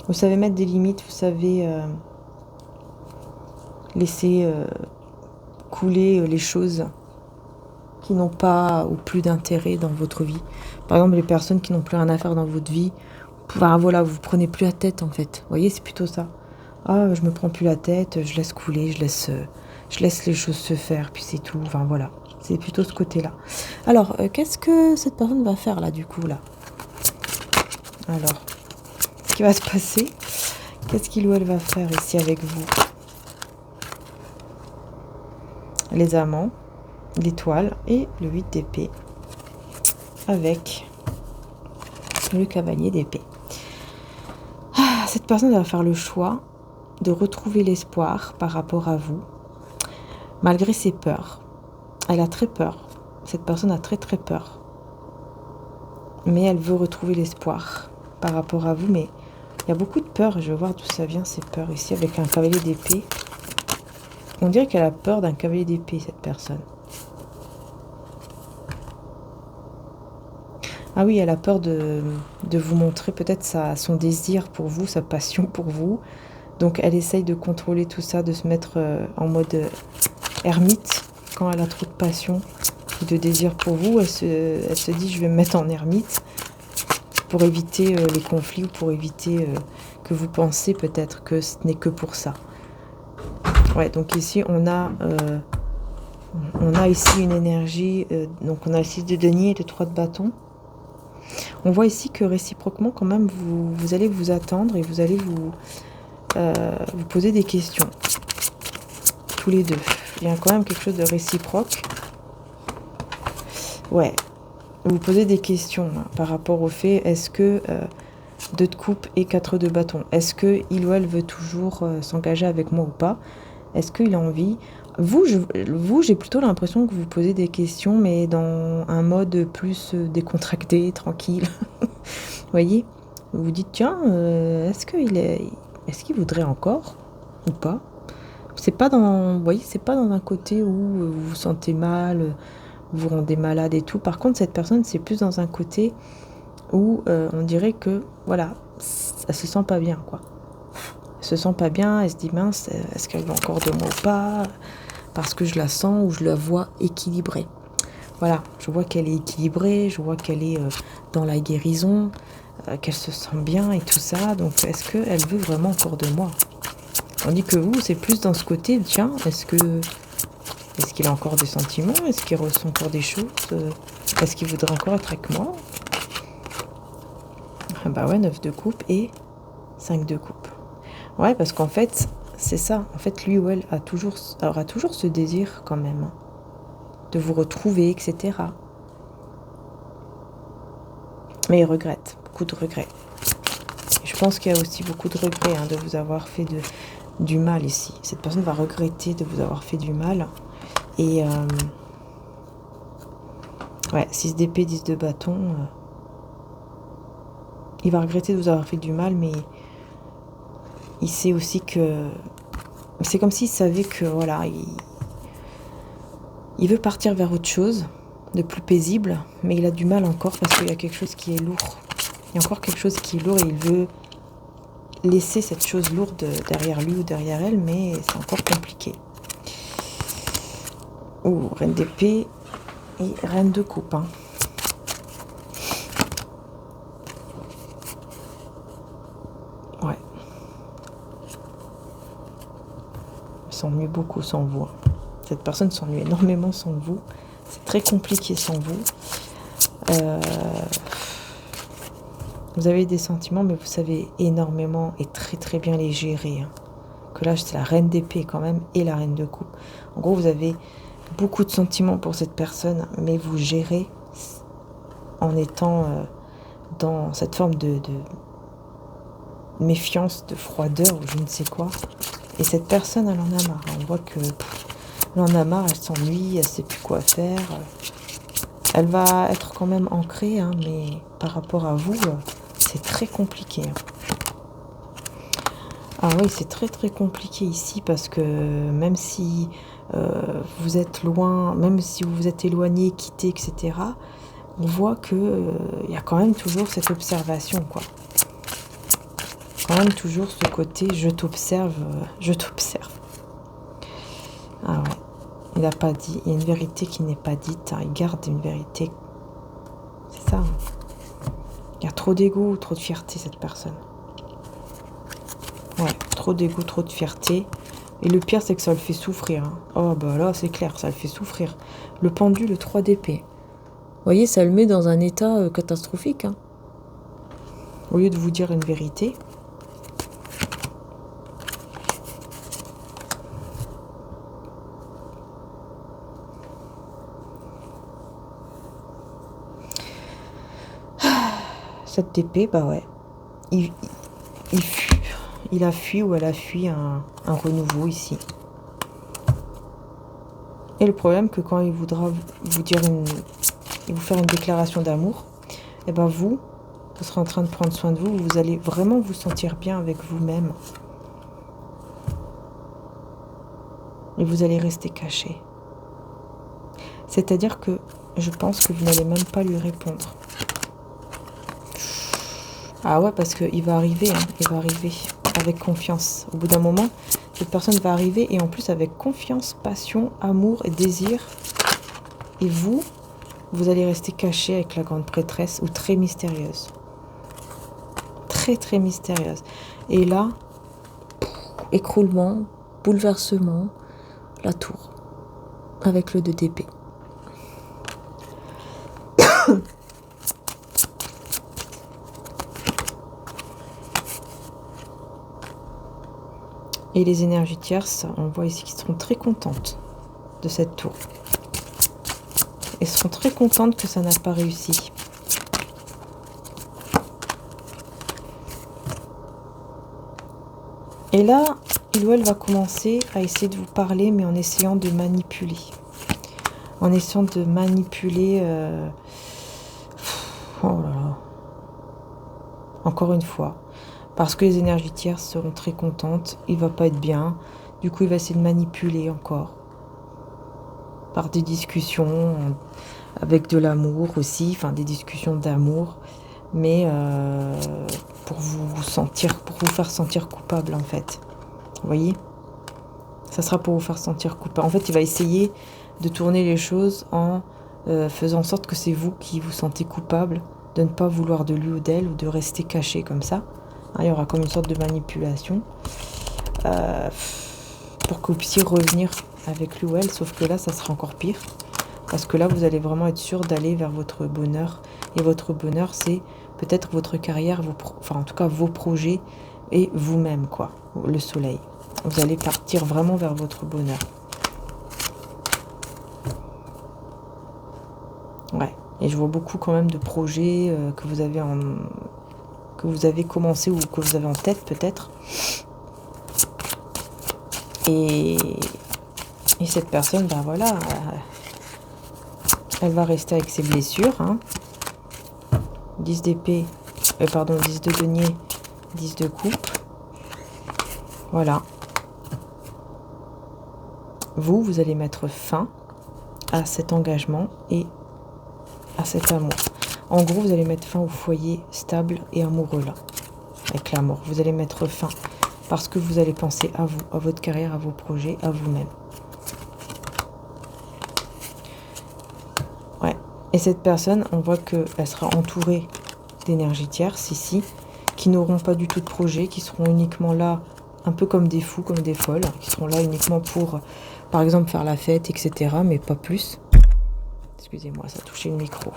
Vous savez mettre des limites, vous savez laisser couler les choses qui n'ont pas ou plus d'intérêt dans votre vie. Par exemple, les personnes qui n'ont plus rien à faire dans votre vie. Enfin, voilà, vous prenez plus la tête en fait. Vous voyez, c'est plutôt ça. Ah, je me prends plus la tête, je laisse couler, je laisse les choses se faire, puis c'est tout. Enfin voilà, c'est plutôt ce côté-là. Alors, qu'est-ce que cette personne va faire là, du coup, là? Alors, ce qui va se passer? Qu'est-ce qu'il ou elle va faire ici avec vous? Les amants, l'étoile et le 8 d'épée avec le cavalier d'épée. Cette personne va faire le choix de retrouver l'espoir par rapport à vous, malgré ses peurs. Elle a très peur. Cette personne a très très peur. Mais elle veut retrouver l'espoir par rapport à vous. Mais il y a beaucoup de peur. Je vais voir d'où ça vient, ces peurs ici, avec un cavalier d'épée. On dirait qu'elle a peur d'un cavalier d'épée, cette personne. Ah oui, elle a peur de vous montrer peut-être son désir pour vous, sa passion pour vous. Donc elle essaye de contrôler tout ça, de se mettre en mode ermite quand elle a trop de passion et de désir pour vous. Elle se dit, je vais me mettre en ermite pour éviter les conflits ou pour éviter que vous pensez peut-être que ce n'est que pour ça. Ouais, donc ici on a ici une énergie, donc on a le 6 de denier et le 3 de bâton. On voit ici que réciproquement, quand même, vous allez vous attendre et vous allez vous poser des questions. Tous les deux. Il y a quand même quelque chose de réciproque. Ouais. Vous posez des questions hein, par rapport au fait, est-ce que 2 de coupe et 4 de bâton, est-ce que il ou elle veut toujours s'engager avec moi ou pas? Est-ce qu'il a envie? Vous, j'ai plutôt l'impression que vous posez des questions, mais dans un mode plus décontracté, tranquille. Vous voyez? Vous vous dites, tiens, est-ce qu'il voudrait encore ou pas? C'est pas dans, vous voyez, c'est pas dans un côté où vous vous sentez mal, vous vous rendez malade et tout. Par contre, cette personne, c'est plus dans un côté où on dirait que, voilà, elle se sent pas bien, quoi. Elle se sent pas bien, elle se dit, mince, est-ce qu'elle veut encore de moi ou pas? Parce que je la sens ou je la vois équilibrée. Voilà, je vois qu'elle est équilibrée, je vois qu'elle est dans la guérison, qu'elle se sent bien et tout ça. Donc, est-ce qu'elle veut vraiment encore de moi? Tandis que vous, c'est plus dans ce côté, tiens, est-ce qu'il a encore des sentiments? Est-ce qu'il ressent encore des choses? Est-ce qu'il voudrait encore être avec moi? Ah bah ouais, 9 de coupe et 5 de coupe. Ouais, parce qu'en fait, c'est ça. En fait, lui ou elle aura toujours ce désir quand même de vous retrouver, etc. Mais il regrette, beaucoup de regrets. Et je pense qu'il y a aussi beaucoup de regrets de vous avoir fait du mal ici. Cette personne va regretter de vous avoir fait du mal. Et ouais, 6 d'épée, 10 de bâton. Il va regretter de vous avoir fait du mal, mais il sait aussi que... C'est comme s'il savait que, voilà, il veut partir vers autre chose, de plus paisible, mais il a du mal encore parce qu'il y a quelque chose qui est lourd. Il y a encore quelque chose qui est lourd et il veut laisser cette chose lourde derrière lui ou derrière elle, mais c'est encore compliqué. Oh, reine d'épée et reine de coupe. Ouais. Il s'ennuie beaucoup sans vous. Cette personne s'ennuie énormément sans vous. C'est très compliqué sans vous. Vous avez des sentiments, mais vous savez énormément et très très bien les gérer. Que là, c'est la reine d'épée quand même et la reine de coupe. En gros, vous avez beaucoup de sentiments pour cette personne, mais vous gérez en étant dans cette forme de méfiance, de froideur ou je ne sais quoi. Et cette personne, elle en a marre. On voit que elle en a marre, elle s'ennuie, elle sait plus quoi faire. Elle va être quand même ancrée, mais par rapport à vous, c'est très compliqué. Ah oui, c'est très très compliqué ici parce que même si vous êtes loin, même si vous vous êtes éloigné, quitté, etc., on voit que y a quand même toujours cette observation, quoi. Quand même toujours ce côté je t'observe, je t'observe. Ah ouais, il n'a pas dit, il y a une vérité qui n'est pas dite, il garde une vérité. C'est ça. Il y a trop d'ego, trop de fierté, cette personne. Ouais, trop d'ego, trop de fierté. Et le pire, c'est que ça le fait souffrir. Oh, bah là, c'est clair, ça le fait souffrir. Le pendule, le 3 d'épée. Vous voyez, ça le met dans un état catastrophique. Au lieu de vous dire une vérité. Cette épée, bah ouais. Il a fui ou elle a fui un renouveau ici. Et le problème, que quand il voudra vous dire vous faire une déclaration d'amour, et ben vous serez en train de prendre soin de vous, vous allez vraiment vous sentir bien avec vous-même. Et vous allez rester caché. C'est-à-dire que je pense que vous n'allez même pas lui répondre. Ah ouais, parce qu'il va arriver, il va arriver avec confiance. Au bout d'un moment, cette personne va arriver et en plus avec confiance, passion, amour et désir. Et vous allez rester caché avec la grande prêtresse ou très mystérieuse. Très très mystérieuse. Et là, écroulement, bouleversement, la tour avec le 2 d'épée. Et les énergies tierces, on voit ici qu'ils seront très contentes de cette tour. Elles seront très contentes que ça n'a pas réussi. Et là, il ou elle va commencer à essayer de vous parler, mais en essayant de manipuler. En essayant de manipuler... Oh là là. Encore une fois. Parce que les énergies tierces seront très contentes. Il va pas être bien. Du coup, il va essayer de manipuler encore. Par des discussions avec de l'amour aussi. Enfin, des discussions d'amour. Mais pour vous faire sentir coupable, en fait. Vous voyez ? Ça sera pour vous faire sentir coupable. En fait, il va essayer de tourner les choses en faisant en sorte que c'est vous qui vous sentez coupable de ne pas vouloir de lui ou d'elle ou de rester caché comme ça. Il y aura comme une sorte de manipulation pour que vous puissiez revenir avec lui ou elle, sauf que là, ça sera encore pire. Parce que là, vous allez vraiment être sûr d'aller vers votre bonheur. Et votre bonheur, c'est peut-être votre carrière, enfin en tout cas vos projets et vous-même, quoi, le soleil. Vous allez partir vraiment vers votre bonheur. Ouais, Et je vois beaucoup quand même de projets que vous avez commencé ou que vous avez en tête peut-être. Et cette personne, ben voilà, elle va rester avec ses blessures. Hein. 10 d'épée, 10 de denier, 10 de coupe. Voilà. Vous allez mettre fin à cet engagement et à cet amour. En gros, vous allez mettre fin au foyer stable et amoureux là, avec l'amour. Vous allez mettre fin parce que vous allez penser à vous, à votre carrière, à vos projets, à vous-même. Ouais. Et cette personne, on voit qu'elle sera entourée d'énergie tierce ici, qui n'auront pas du tout de projet, qui seront uniquement là, un peu comme des fous, comme des folles, qui seront là uniquement pour, par exemple, faire la fête, etc., mais pas plus. Excusez-moi, ça a touché le micro.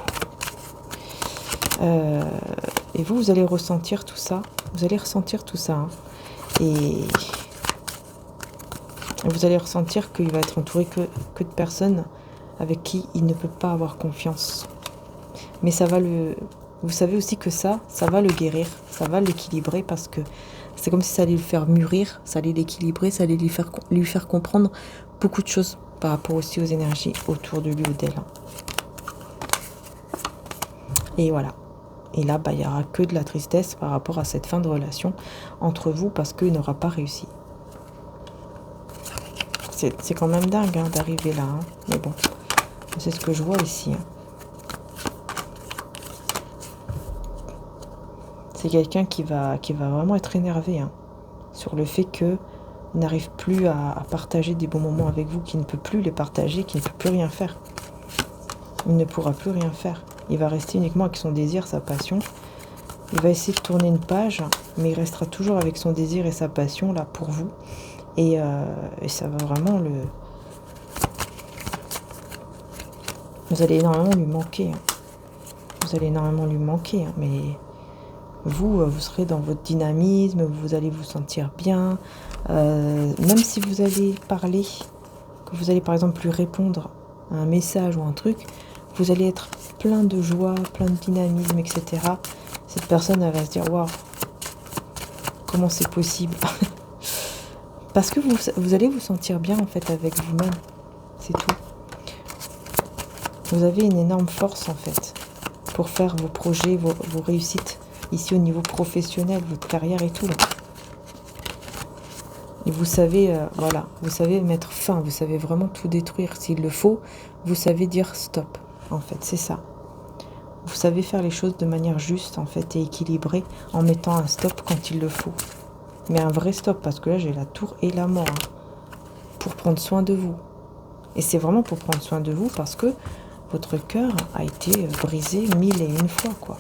Et vous allez ressentir tout ça. Vous allez ressentir tout ça. Hein. Et vous allez ressentir qu'il va être entouré que de personnes avec qui il ne peut pas avoir confiance. Mais ça va le... Vous savez aussi que ça va le guérir, ça va l'équilibrer parce que c'est comme si ça allait le faire mûrir, ça allait l'équilibrer, ça allait lui faire comprendre beaucoup de choses par rapport aussi aux énergies autour de lui ou d'elle. Et voilà. Et là, il n'y aura que de la tristesse par rapport à cette fin de relation entre vous parce qu'il n'aura pas réussi. C'est quand même dingue hein, d'arriver là. Hein. Mais bon, c'est ce que je vois ici. Hein. C'est quelqu'un qui va vraiment être énervé hein, sur le fait qu'il n'arrive plus à partager des bons moments avec vous, qu'il ne peut plus les partager, qu'il ne peut plus rien faire. Il ne pourra plus rien faire. Il va rester uniquement avec son désir, sa passion. Il va essayer de tourner une page, mais il restera toujours avec son désir et sa passion là pour vous. Et ça va vraiment le... Vous allez énormément lui manquer. Hein. Vous allez énormément lui manquer, hein, mais vous serez dans votre dynamisme, vous allez vous sentir bien. Même si vous allez parler, que vous allez par exemple lui répondre à un message ou un truc, vous allez être plein de joie, plein de dynamisme, etc. Cette personne, elle va se dire, waouh, comment c'est possible? Parce que vous allez vous sentir bien en fait avec vous-même, c'est tout. Vous avez une énorme force en fait pour faire vos projets, vos réussites ici au niveau professionnel, votre carrière et tout là. Et vous savez, voilà, vous savez mettre fin, vous savez vraiment tout détruire s'il le faut. Vous savez dire stop, en fait, c'est ça. Vous savez faire les choses de manière juste en fait et équilibrée en mettant un stop quand il le faut. Mais un vrai stop parce que là j'ai la tour et la mort hein, pour prendre soin de vous. Et c'est vraiment pour prendre soin de vous parce que votre cœur a été brisé 1001 fois quoi.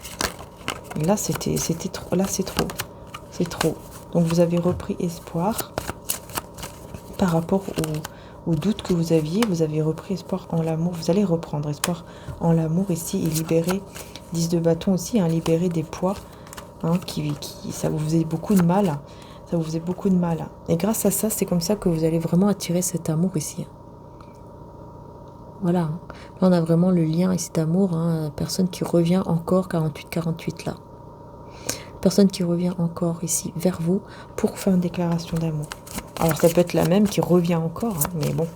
Et là c'était trop, là c'est trop. Donc vous avez repris espoir par rapport au doute que vous avez repris espoir en l'amour. Vous allez reprendre espoir en l'amour ici et libérer 10 de bâton aussi, hein, libérer des poids hein, qui ça vous faisait beaucoup de mal. Ça vous faisait beaucoup de mal. Et grâce à ça, c'est comme ça que vous allez vraiment attirer cet amour ici. Voilà. Là, on a vraiment le lien et cet amour. Hein, personne qui revient encore, 48-48 là. Personne qui revient encore ici vers vous pour faire une déclaration d'amour. Alors ça peut être la même qui revient encore, hein, mais bon.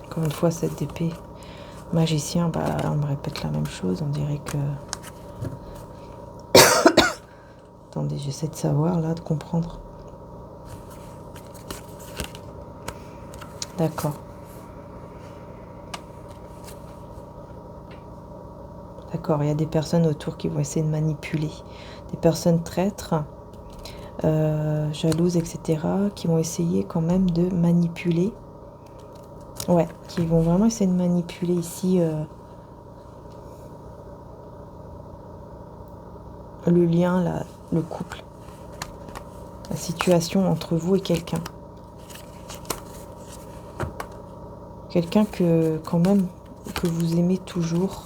Encore une fois, cette épée magicien, on me répète la même chose. On dirait que... Attendez, j'essaie de savoir, là, de comprendre. D'accord. D'accord, il y a des personnes autour qui vont essayer de manipuler. Des personnes traîtres, jalouses, etc. qui vont essayer quand même de manipuler. Ouais, qui vont vraiment essayer de manipuler ici le lien, le couple. La situation entre vous et quelqu'un. Quelqu'un quand même, que vous aimez toujours.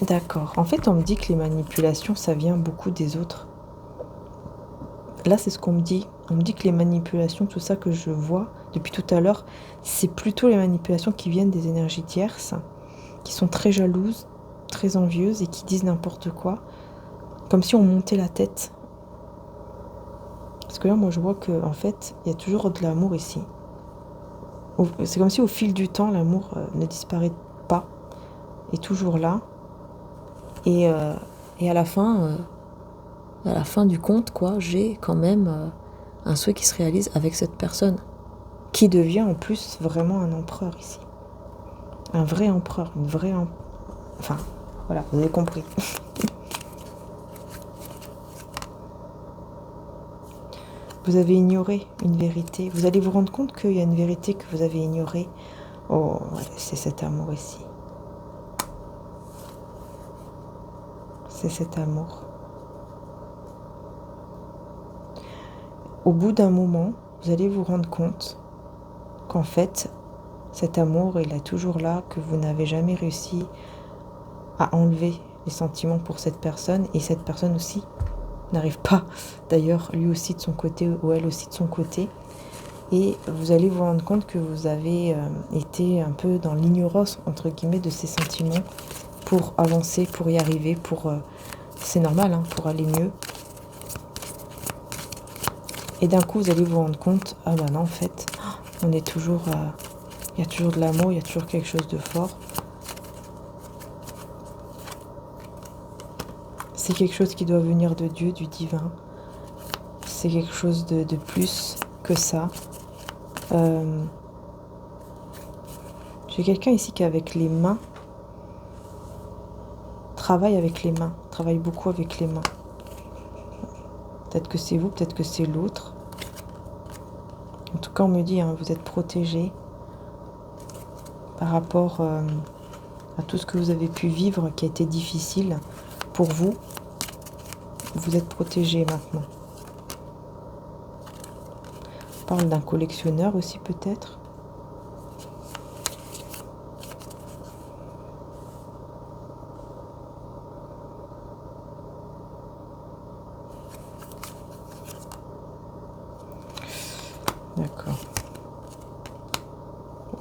D'accord. En fait, on me dit que les manipulations, ça vient beaucoup des autres. Là, c'est ce qu'on me dit. On me dit que les manipulations, tout ça que je vois depuis tout à l'heure, c'est plutôt les manipulations qui viennent des énergies tierces, qui sont très jalouses, très envieuses et qui disent n'importe quoi, comme si on montait la tête. Parce que là, moi, je vois que en fait, il y a toujours de l'amour ici. C'est comme si au fil du temps, l'amour ne disparaît pas, est toujours là. Et à la fin du compte, quoi, j'ai quand même un souhait qui se réalise avec cette personne, qui devient en plus vraiment un empereur ici. Un vrai empereur, une vraie... Enfin, voilà, vous avez compris. Vous avez ignoré une vérité. Vous allez vous rendre compte qu'il y a une vérité que vous avez ignorée. Oh, ouais, c'est cet amour ici. C'est cet amour. Au bout d'un moment, vous allez vous rendre compte qu'en fait, cet amour, il est toujours là, que vous n'avez jamais réussi à enlever les sentiments pour cette personne, et cette personne aussi n'arrive pas, d'ailleurs, lui aussi de son côté, ou elle aussi de son côté, et vous allez vous rendre compte que vous avez été un peu dans l'ignorance, entre guillemets, de ces sentiments, pour avancer, pour y arriver, c'est normal, hein, pour aller mieux. Et d'un coup, vous allez vous rendre compte, ah bah non, en fait, on est toujours... il y a toujours de l'amour, il y a toujours quelque chose de fort. C'est quelque chose qui doit venir de Dieu, du divin. C'est quelque chose de plus que ça. J'ai quelqu'un ici qui, avec les mains, travaille avec les mains, travaille beaucoup avec les mains. Peut-être que c'est vous, peut-être que c'est l'autre. En tout cas, on me dit, hein, vous êtes protégés par rapport à tout ce que vous avez pu vivre qui a été difficile pour vous. Vous êtes protégés maintenant. On parle d'un collectionneur aussi peut-être. D'accord.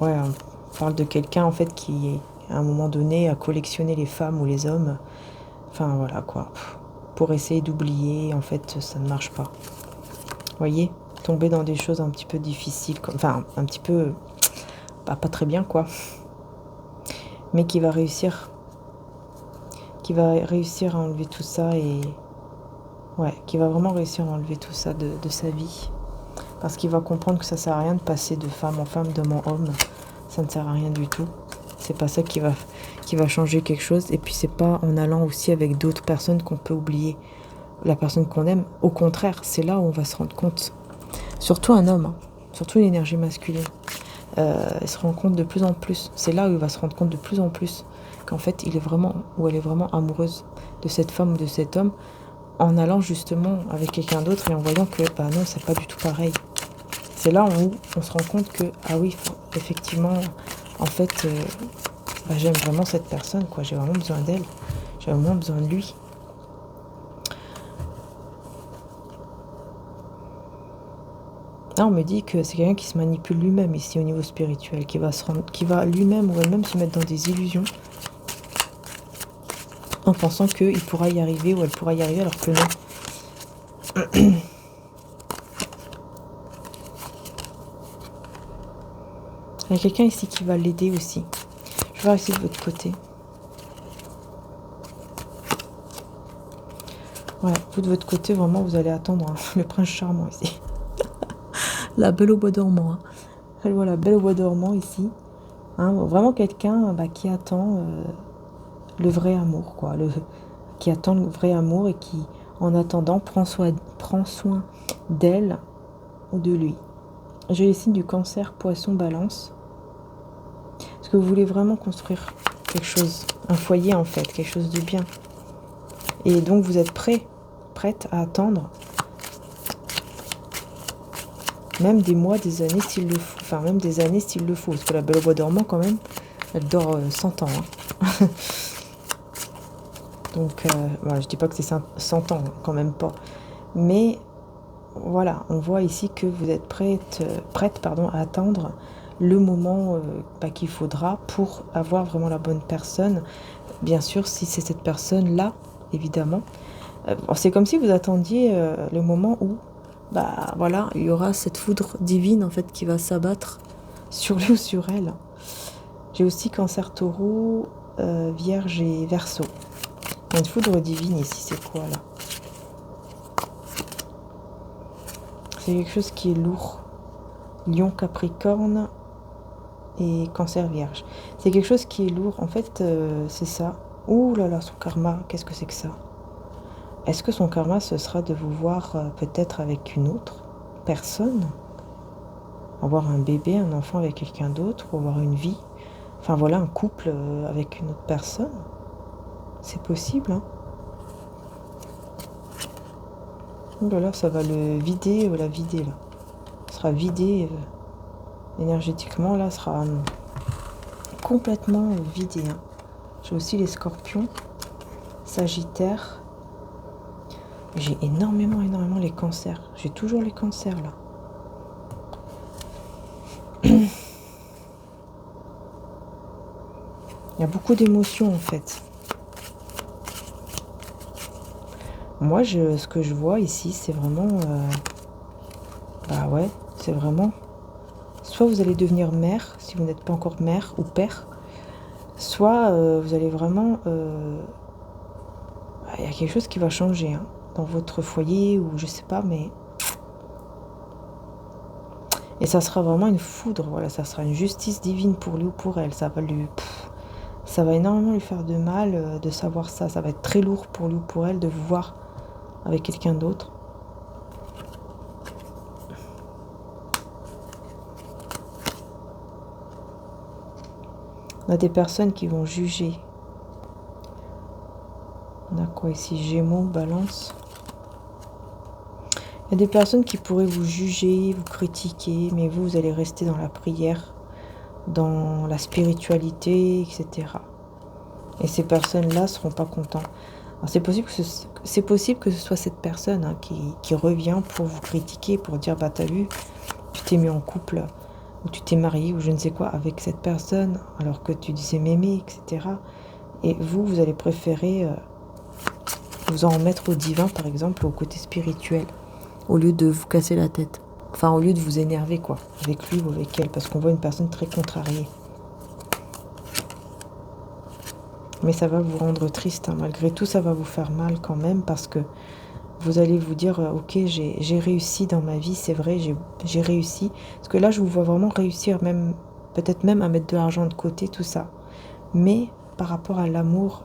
Ouais, on parle de quelqu'un en fait qui, à un moment donné, a collectionné les femmes ou les hommes. Enfin voilà quoi. Pour essayer d'oublier, en fait, ça ne marche pas. Vous voyez, tomber dans des choses un petit peu difficiles, enfin un petit peu, pas très bien quoi. Mais qui va réussir à enlever tout ça et ouais, qui va vraiment réussir à enlever tout ça de sa vie. Parce qu'il va comprendre que ça sert à rien de passer de femme en femme, d'homme en homme. Ça ne sert à rien du tout. C'est pas ça qui va changer quelque chose. Et puis c'est pas en allant aussi avec d'autres personnes qu'on peut oublier la personne qu'on aime. Au contraire, c'est là où on va se rendre compte. Surtout un homme, hein. Surtout l'énergie masculine. Il se rend compte de plus en plus. C'est là où il va se rendre compte de plus en plus qu'en fait, il est vraiment, ou elle est vraiment amoureuse de cette femme ou de cet homme, en allant justement avec quelqu'un d'autre et en voyant que, bah non, c'est pas du tout pareil. C'est là où on se rend compte que, ah oui, effectivement, en fait, bah, j'aime vraiment cette personne, quoi. J'ai vraiment besoin d'elle. J'ai vraiment besoin de lui. Là, on me dit que c'est quelqu'un qui se manipule lui-même ici au niveau spirituel, qui va lui-même ou elle-même se mettre dans des illusions en pensant qu'il pourra y arriver ou elle pourra y arriver alors que non. Il y a quelqu'un ici qui va l'aider aussi. Je vais voir ici de votre côté. Voilà, vous de votre côté, vraiment, vous allez attendre hein, le prince charmant ici. La belle au bois dormant. Hein. Elle voit la belle au bois dormant ici. Hein, vraiment quelqu'un qui attend le vrai amour, quoi. Qui attend le vrai amour et qui, en attendant, prend soin d'elle ou de lui. J'ai les signes du cancer, poisson, balance. Est-ce que vous voulez vraiment construire quelque chose, un foyer en fait, quelque chose de bien? Et donc vous êtes prête à attendre même des mois, des années s'il le faut. Enfin, même des années s'il le faut. Parce que la belle au bois dormant, quand même, elle dort 100 ans. Hein. Donc, voilà, je dis pas que c'est 100 ans, quand même pas. Mais voilà, on voit ici que vous êtes prête pardon, à attendre le moment qu'il faudra pour avoir vraiment la bonne personne. Bien sûr, si c'est cette personne-là, évidemment. C'est comme si vous attendiez le moment où, voilà, il y aura cette foudre divine en fait qui va s'abattre sur lui ou sur elle. J'ai aussi Cancer, Taureau, Vierge et Verseau. Il y a une foudre divine ici, c'est quoi là? C'est quelque chose qui est lourd. Lion, Capricorne et Cancer, Vierge. C'est quelque chose qui est lourd. En fait, c'est ça. Ouh là là, son karma, qu'est-ce que c'est que ça? Est-ce que son karma, ce sera de vous voir peut-être avec une autre personne? Avoir un bébé, un enfant avec quelqu'un d'autre, ou avoir une vie? Enfin voilà, un couple avec une autre personne? C'est possible, hein? Oh là là, ça va le vider ou la vider, là. Ça sera vidé énergétiquement, là, sera complètement vidé, hein. J'ai aussi les Scorpions, Sagittaire. J'ai énormément les cancers. J'ai toujours les cancers, là. Il y a beaucoup d'émotions, en fait. Moi, ce que je vois ici, c'est vraiment... ouais, c'est vraiment... Soit vous allez devenir mère, si vous n'êtes pas encore mère ou père. Soit vous allez vraiment... il y a quelque chose qui va changer, hein, dans votre foyer, ou je sais pas, mais... Et ça sera vraiment une foudre, voilà, ça sera une justice divine pour lui ou pour elle. Ça va énormément lui faire de mal de savoir ça. Ça va être très lourd pour lui ou pour elle de vous voir avec quelqu'un d'autre. On a des personnes qui vont juger. On a quoi ici? Gémeaux, Balance. Il y a des personnes qui pourraient vous juger, vous critiquer, mais vous allez rester dans la prière, dans la spiritualité, etc. Et ces personnes-là ne seront pas contents. C'est possible que ce soit cette personne, hein, qui revient pour vous critiquer, pour dire t'as vu, tu t'es mis en couple, ou tu t'es marié, ou je ne sais quoi, avec cette personne, alors que tu disais m'aimer, etc. Et vous allez préférer vous en remettre au divin, par exemple, au côté spirituel, au lieu de vous casser la tête. Enfin, au lieu de vous énerver, quoi, avec lui ou avec elle, parce qu'on voit une personne très contrariée. Mais ça va vous rendre triste, hein. Malgré tout, ça va vous faire mal quand même, parce que vous allez vous dire, ok, j'ai réussi dans ma vie, c'est vrai, j'ai réussi. Parce que là, je vous vois vraiment réussir, peut-être même à mettre de l'argent de côté, tout ça. Mais par rapport à l'amour,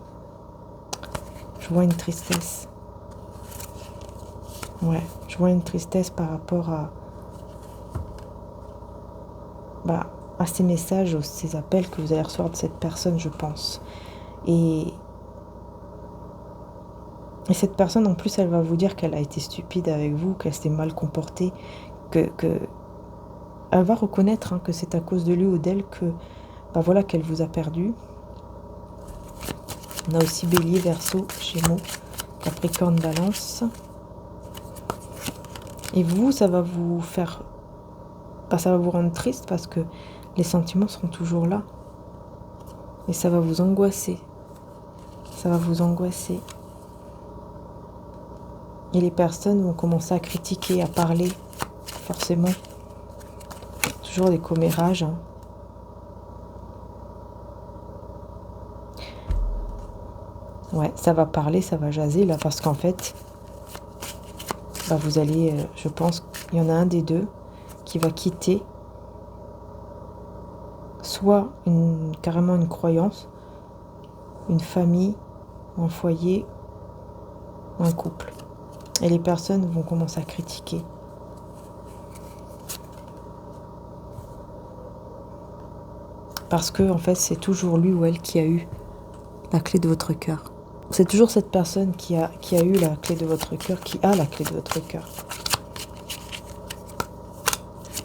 je vois une tristesse. Ouais, je vois une tristesse par rapport à ces messages, ces appels que vous allez recevoir de cette personne, je pense. Et cette personne, en plus, elle va vous dire qu'elle a été stupide avec vous, qu'elle s'est mal comportée, que elle va reconnaître, hein, que c'est à cause de lui ou d'elle que, voilà, qu'elle vous a perdu. On a aussi Bélier, Verseau, Gémeaux, Capricorne, Balance. Et vous, ça va vous faire... ça va vous rendre triste parce que les sentiments seront toujours là. Et ça va vous angoisser. Ça va vous angoisser. Et les personnes vont commencer à critiquer, à parler, forcément. Toujours des commérages, hein. Ouais, ça va parler, ça va jaser, là, parce qu'en fait, vous allez, je pense, il y en a un des deux qui va quitter soit carrément une croyance, une famille, un foyer, un couple. Et les personnes vont commencer à critiquer. Parce que, en fait, c'est toujours lui ou elle qui a eu la clé de votre cœur. C'est toujours cette personne qui a eu la clé de votre cœur, qui a la clé de votre cœur.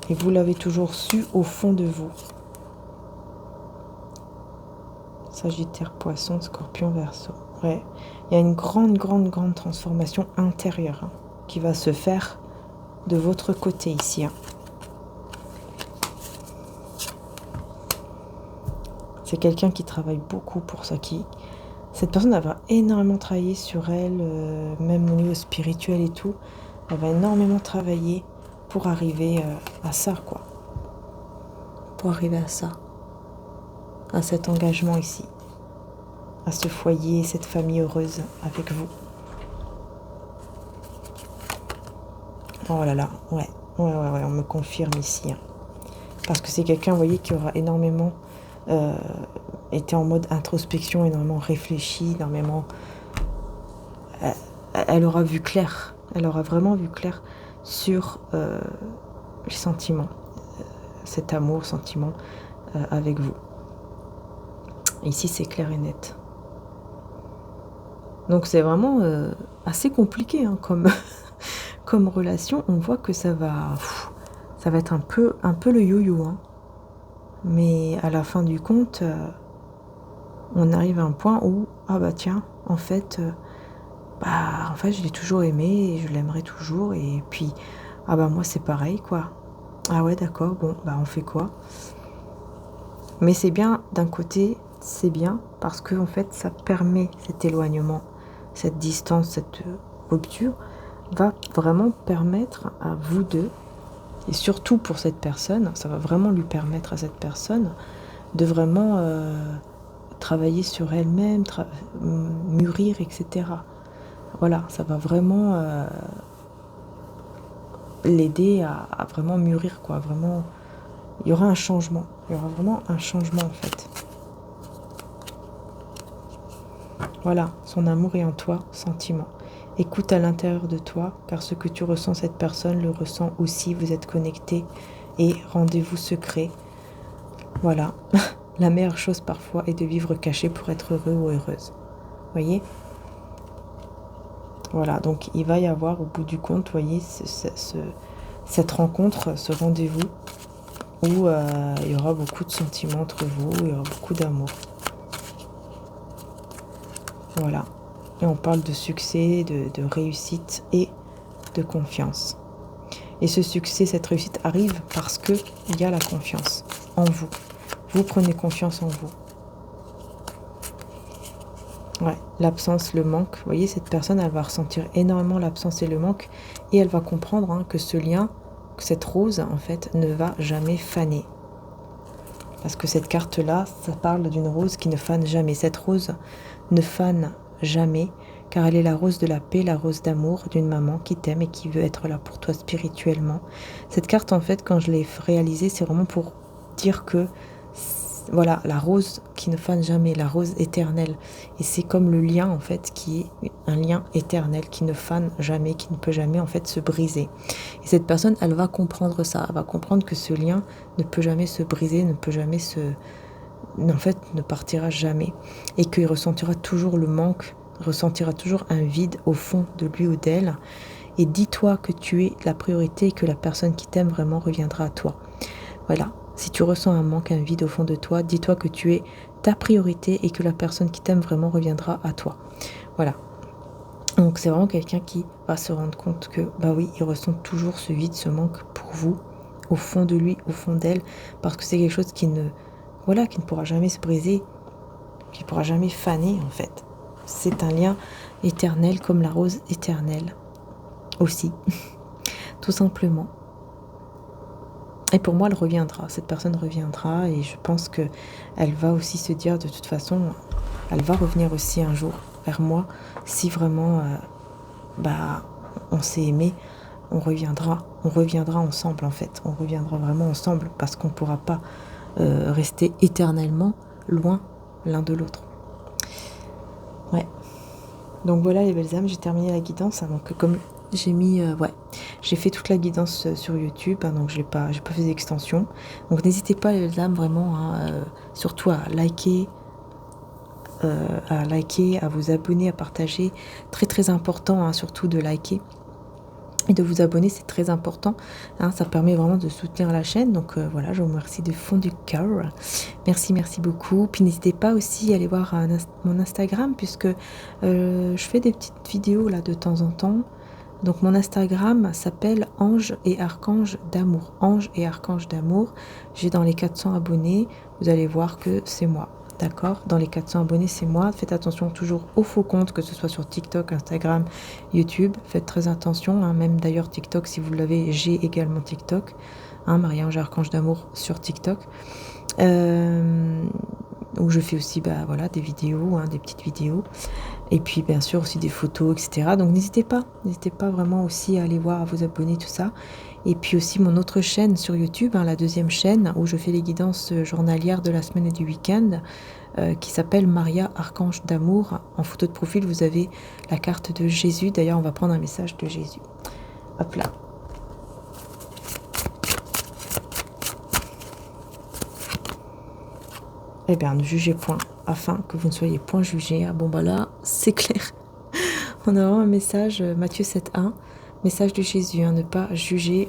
Et vous l'avez toujours su au fond de vous. Sagittaire, Poisson, Scorpion, Verseau. Ouais, il y a une grande transformation intérieure, hein, qui va se faire de votre côté ici. Hein. C'est quelqu'un qui travaille beaucoup pour ça. Cette personne, elle va énormément travailler sur elle, même au niveau spirituel et tout. Elle va énormément travailler pour arriver à ça, quoi. Pour arriver à ça. À cet engagement ici. À ce foyer, cette famille heureuse avec vous. Oh là là, ouais, on me confirme ici. Hein. Parce que c'est quelqu'un, vous voyez, qui aura énormément été en mode introspection, énormément réfléchi, énormément... Elle aura vu clair, elle aura vraiment vu clair sur les sentiments, cet amour, sentiment avec vous. Ici, c'est clair et net. Donc, c'est vraiment assez compliqué hein, comme relation. On voit que ça va être un peu le yo-yo. Hein. Mais à la fin du compte, on arrive à un point où, ah bah tiens, en fait, je l'ai toujours aimé et je l'aimerai toujours. Et puis, ah bah moi, c'est pareil, quoi. Ah ouais, d'accord, bon, bah on fait quoi? Mais c'est bien, d'un côté, c'est bien parce que en fait, ça permet cet éloignement, cette distance, cette rupture, va vraiment permettre à vous deux, et surtout pour cette personne, ça va vraiment lui permettre à cette personne de vraiment travailler sur elle-même, mûrir, etc. Voilà, ça va vraiment l'aider à vraiment mûrir, quoi. Vraiment, il y aura un changement. Il y aura vraiment un changement, en fait. Voilà, son amour est en toi, sentiment. Écoute à l'intérieur de toi, car ce que tu ressens, cette personne le ressent aussi. Vous êtes connectés et rendez-vous secret. Voilà, la meilleure chose parfois est de vivre caché pour être heureux ou heureuse. Voyez ? Voilà, donc il va y avoir au bout du compte, voyez, cette rencontre, ce rendez-vous où il y aura beaucoup de sentiments entre vous, il y aura beaucoup d'amour. Voilà. Et on parle de succès, de réussite et de confiance. Et ce succès, cette réussite arrive parce qu'il y a la confiance en vous. Vous prenez confiance en vous. Ouais, l'absence, le manque. Vous voyez, cette personne, elle va ressentir énormément l'absence et le manque. Et elle va comprendre hein, que ce lien, que cette rose, en fait, ne va jamais faner. Parce que cette carte-là, ça parle d'une rose qui ne fane jamais. Cette rose ne fane jamais, car elle est la rose de la paix, la rose d'amour d'une maman qui t'aime et qui veut être là pour toi spirituellement. Cette carte, en fait, quand je l'ai réalisée, c'est vraiment pour dire que, voilà, la rose qui ne fane jamais, la rose éternelle. Et c'est comme le lien, en fait, qui est un lien éternel, qui ne fane jamais, qui ne peut jamais, en fait, se briser. Et cette personne, elle va comprendre ça. Elle va comprendre que ce lien ne peut jamais se briser, ne peut jamais en fait, ne partira jamais. Et qu'il ressentira toujours le manque, ressentira toujours un vide au fond de lui ou d'elle. Et dis-toi que tu es la priorité et que la personne qui t'aime vraiment reviendra à toi. Voilà. Si tu ressens un manque, un vide au fond de toi, dis-toi que tu es ta priorité et que la personne qui t'aime vraiment reviendra à toi. Voilà. Donc c'est vraiment quelqu'un qui va se rendre compte que, bah oui, il ressent toujours ce vide, ce manque pour vous, au fond de lui, au fond d'elle, parce que c'est quelque chose qui ne pourra jamais se briser, qui ne pourra jamais faner en fait. C'est un lien éternel comme la rose éternelle aussi, tout simplement. Et pour moi, elle reviendra, cette personne reviendra et je pense qu'elle va aussi se dire de toute façon, elle va revenir aussi un jour vers moi si vraiment on s'est aimé, on reviendra ensemble en fait, on reviendra vraiment ensemble parce qu'on ne pourra pas rester éternellement loin l'un de l'autre. Ouais. Donc voilà les belles âmes, j'ai terminé la guidance. Donc comme j'ai mis, j'ai fait toute la guidance sur YouTube, hein, donc j'ai pas fait d'extension. Donc n'hésitez pas les belles âmes vraiment, surtout à liker, à vous abonner, à partager. Très très important, hein, surtout de liker. Et de vous abonner, c'est très important. Hein, ça permet vraiment de soutenir la chaîne. Donc voilà, je vous remercie du fond du cœur. Merci beaucoup. Puis n'hésitez pas aussi à aller voir mon Instagram, puisque je fais des petites vidéos là de temps en temps. Donc mon Instagram s'appelle Ange et Archange d'amour. Ange et Archange d'amour. J'ai dans les 400 abonnés, vous allez voir que c'est moi. D'accord? Dans les 400 abonnés, c'est moi. Faites attention toujours aux faux comptes, que ce soit sur TikTok, Instagram, YouTube. Faites très attention. Hein. Même d'ailleurs TikTok, si vous l'avez, j'ai également TikTok. Hein, Marie-Ange Archange d'amour sur TikTok. Où je fais aussi voilà, des vidéos, hein, des petites vidéos. Et puis bien sûr aussi des photos, etc. Donc n'hésitez pas vraiment aussi à aller voir, à vous abonner, tout ça. Et puis aussi mon autre chaîne sur YouTube, hein, la deuxième chaîne, où je fais les guidances journalières de la semaine et du week-end, qui s'appelle Maria Archange d'amour. En photo de profil, vous avez la carte de Jésus. D'ailleurs, on va prendre un message de Jésus. Hop là. Eh bien, ne jugez point, afin que vous ne soyez point jugés. Ah bon, bah là, c'est clair. On a vraiment un message, Matthieu 7.1, message de Jésus, hein, ne pas juger.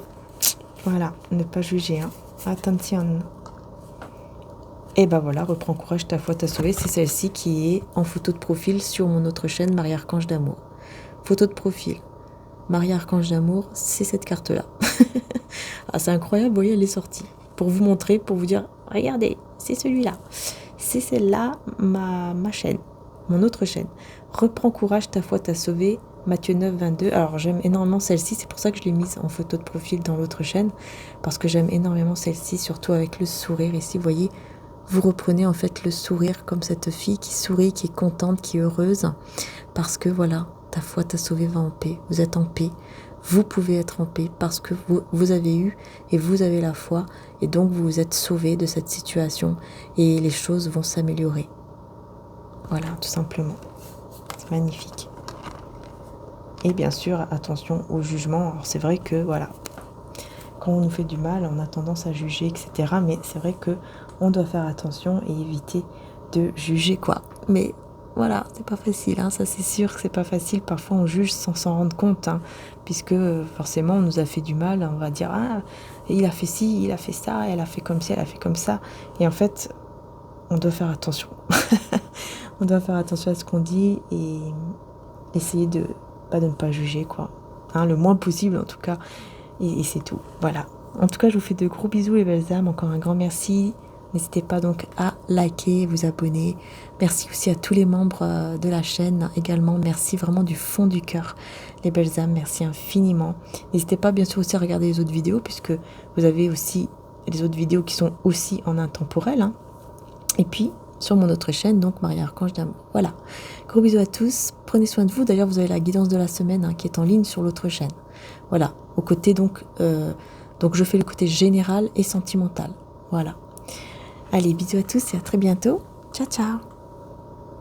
Voilà, ne pas juger. Hein. Attention. Et ben voilà, reprends courage, ta foi t'a sauvé. C'est celle-ci qui est en photo de profil sur mon autre chaîne, Marie Archange d'amour. Photo de profil, Marie Archange d'amour, c'est cette carte-là. Ah, c'est incroyable, vous voyez, elle est sortie. Pour vous montrer, pour vous dire, regardez, c'est celui-là. C'est celle-là, ma chaîne, mon autre chaîne. Reprends courage, ta foi t'a sauvé, Matthieu 9, 22. Alors, j'aime énormément celle-ci, c'est pour ça que je l'ai mise en photo de profil dans l'autre chaîne, parce que j'aime énormément celle-ci, surtout avec le sourire. Ici, vous voyez, vous reprenez en fait le sourire comme cette fille qui sourit, qui est contente, qui est heureuse, parce que voilà, ta foi t'a sauvé, va en paix, vous êtes en paix. Vous pouvez être en paix parce que vous avez eu et vous avez la foi et donc vous vous êtes sauvé de cette situation et les choses vont s'améliorer. Voilà, tout simplement. C'est magnifique. Et bien sûr, attention au jugement. Alors c'est vrai que voilà, quand on nous fait du mal, on a tendance à juger, etc. Mais c'est vrai que on doit faire attention et éviter de juger quoi. Mais voilà, c'est pas facile, hein, ça c'est sûr que c'est pas facile. Parfois on juge sans s'en rendre compte, hein, puisque forcément on nous a fait du mal. On va dire ah il a fait ci, il a fait ça, elle a fait comme ci, elle a fait comme ça. Et en fait, on doit faire attention. On doit faire attention à ce qu'on dit et essayer de ne pas juger quoi, hein, le moins possible en tout cas. Et c'est tout. Voilà. En tout cas, je vous fais de gros bisous les belles âmes. Encore un grand merci. N'hésitez pas donc à liker, vous abonner. Merci aussi à tous les membres de la chaîne également. Merci vraiment du fond du cœur, les belles âmes. Merci infiniment. N'hésitez pas bien sûr aussi à regarder les autres vidéos puisque vous avez aussi les autres vidéos qui sont aussi en intemporel. Hein. Et puis, sur mon autre chaîne, donc Marie Archange d'amour. Voilà. Gros bisous à tous. Prenez soin de vous. D'ailleurs, vous avez la guidance de la semaine hein, qui est en ligne sur l'autre chaîne. Voilà. Au côté donc je fais le côté général et sentimental. Voilà. Allez, bisous à tous et à très bientôt. Ciao, ciao.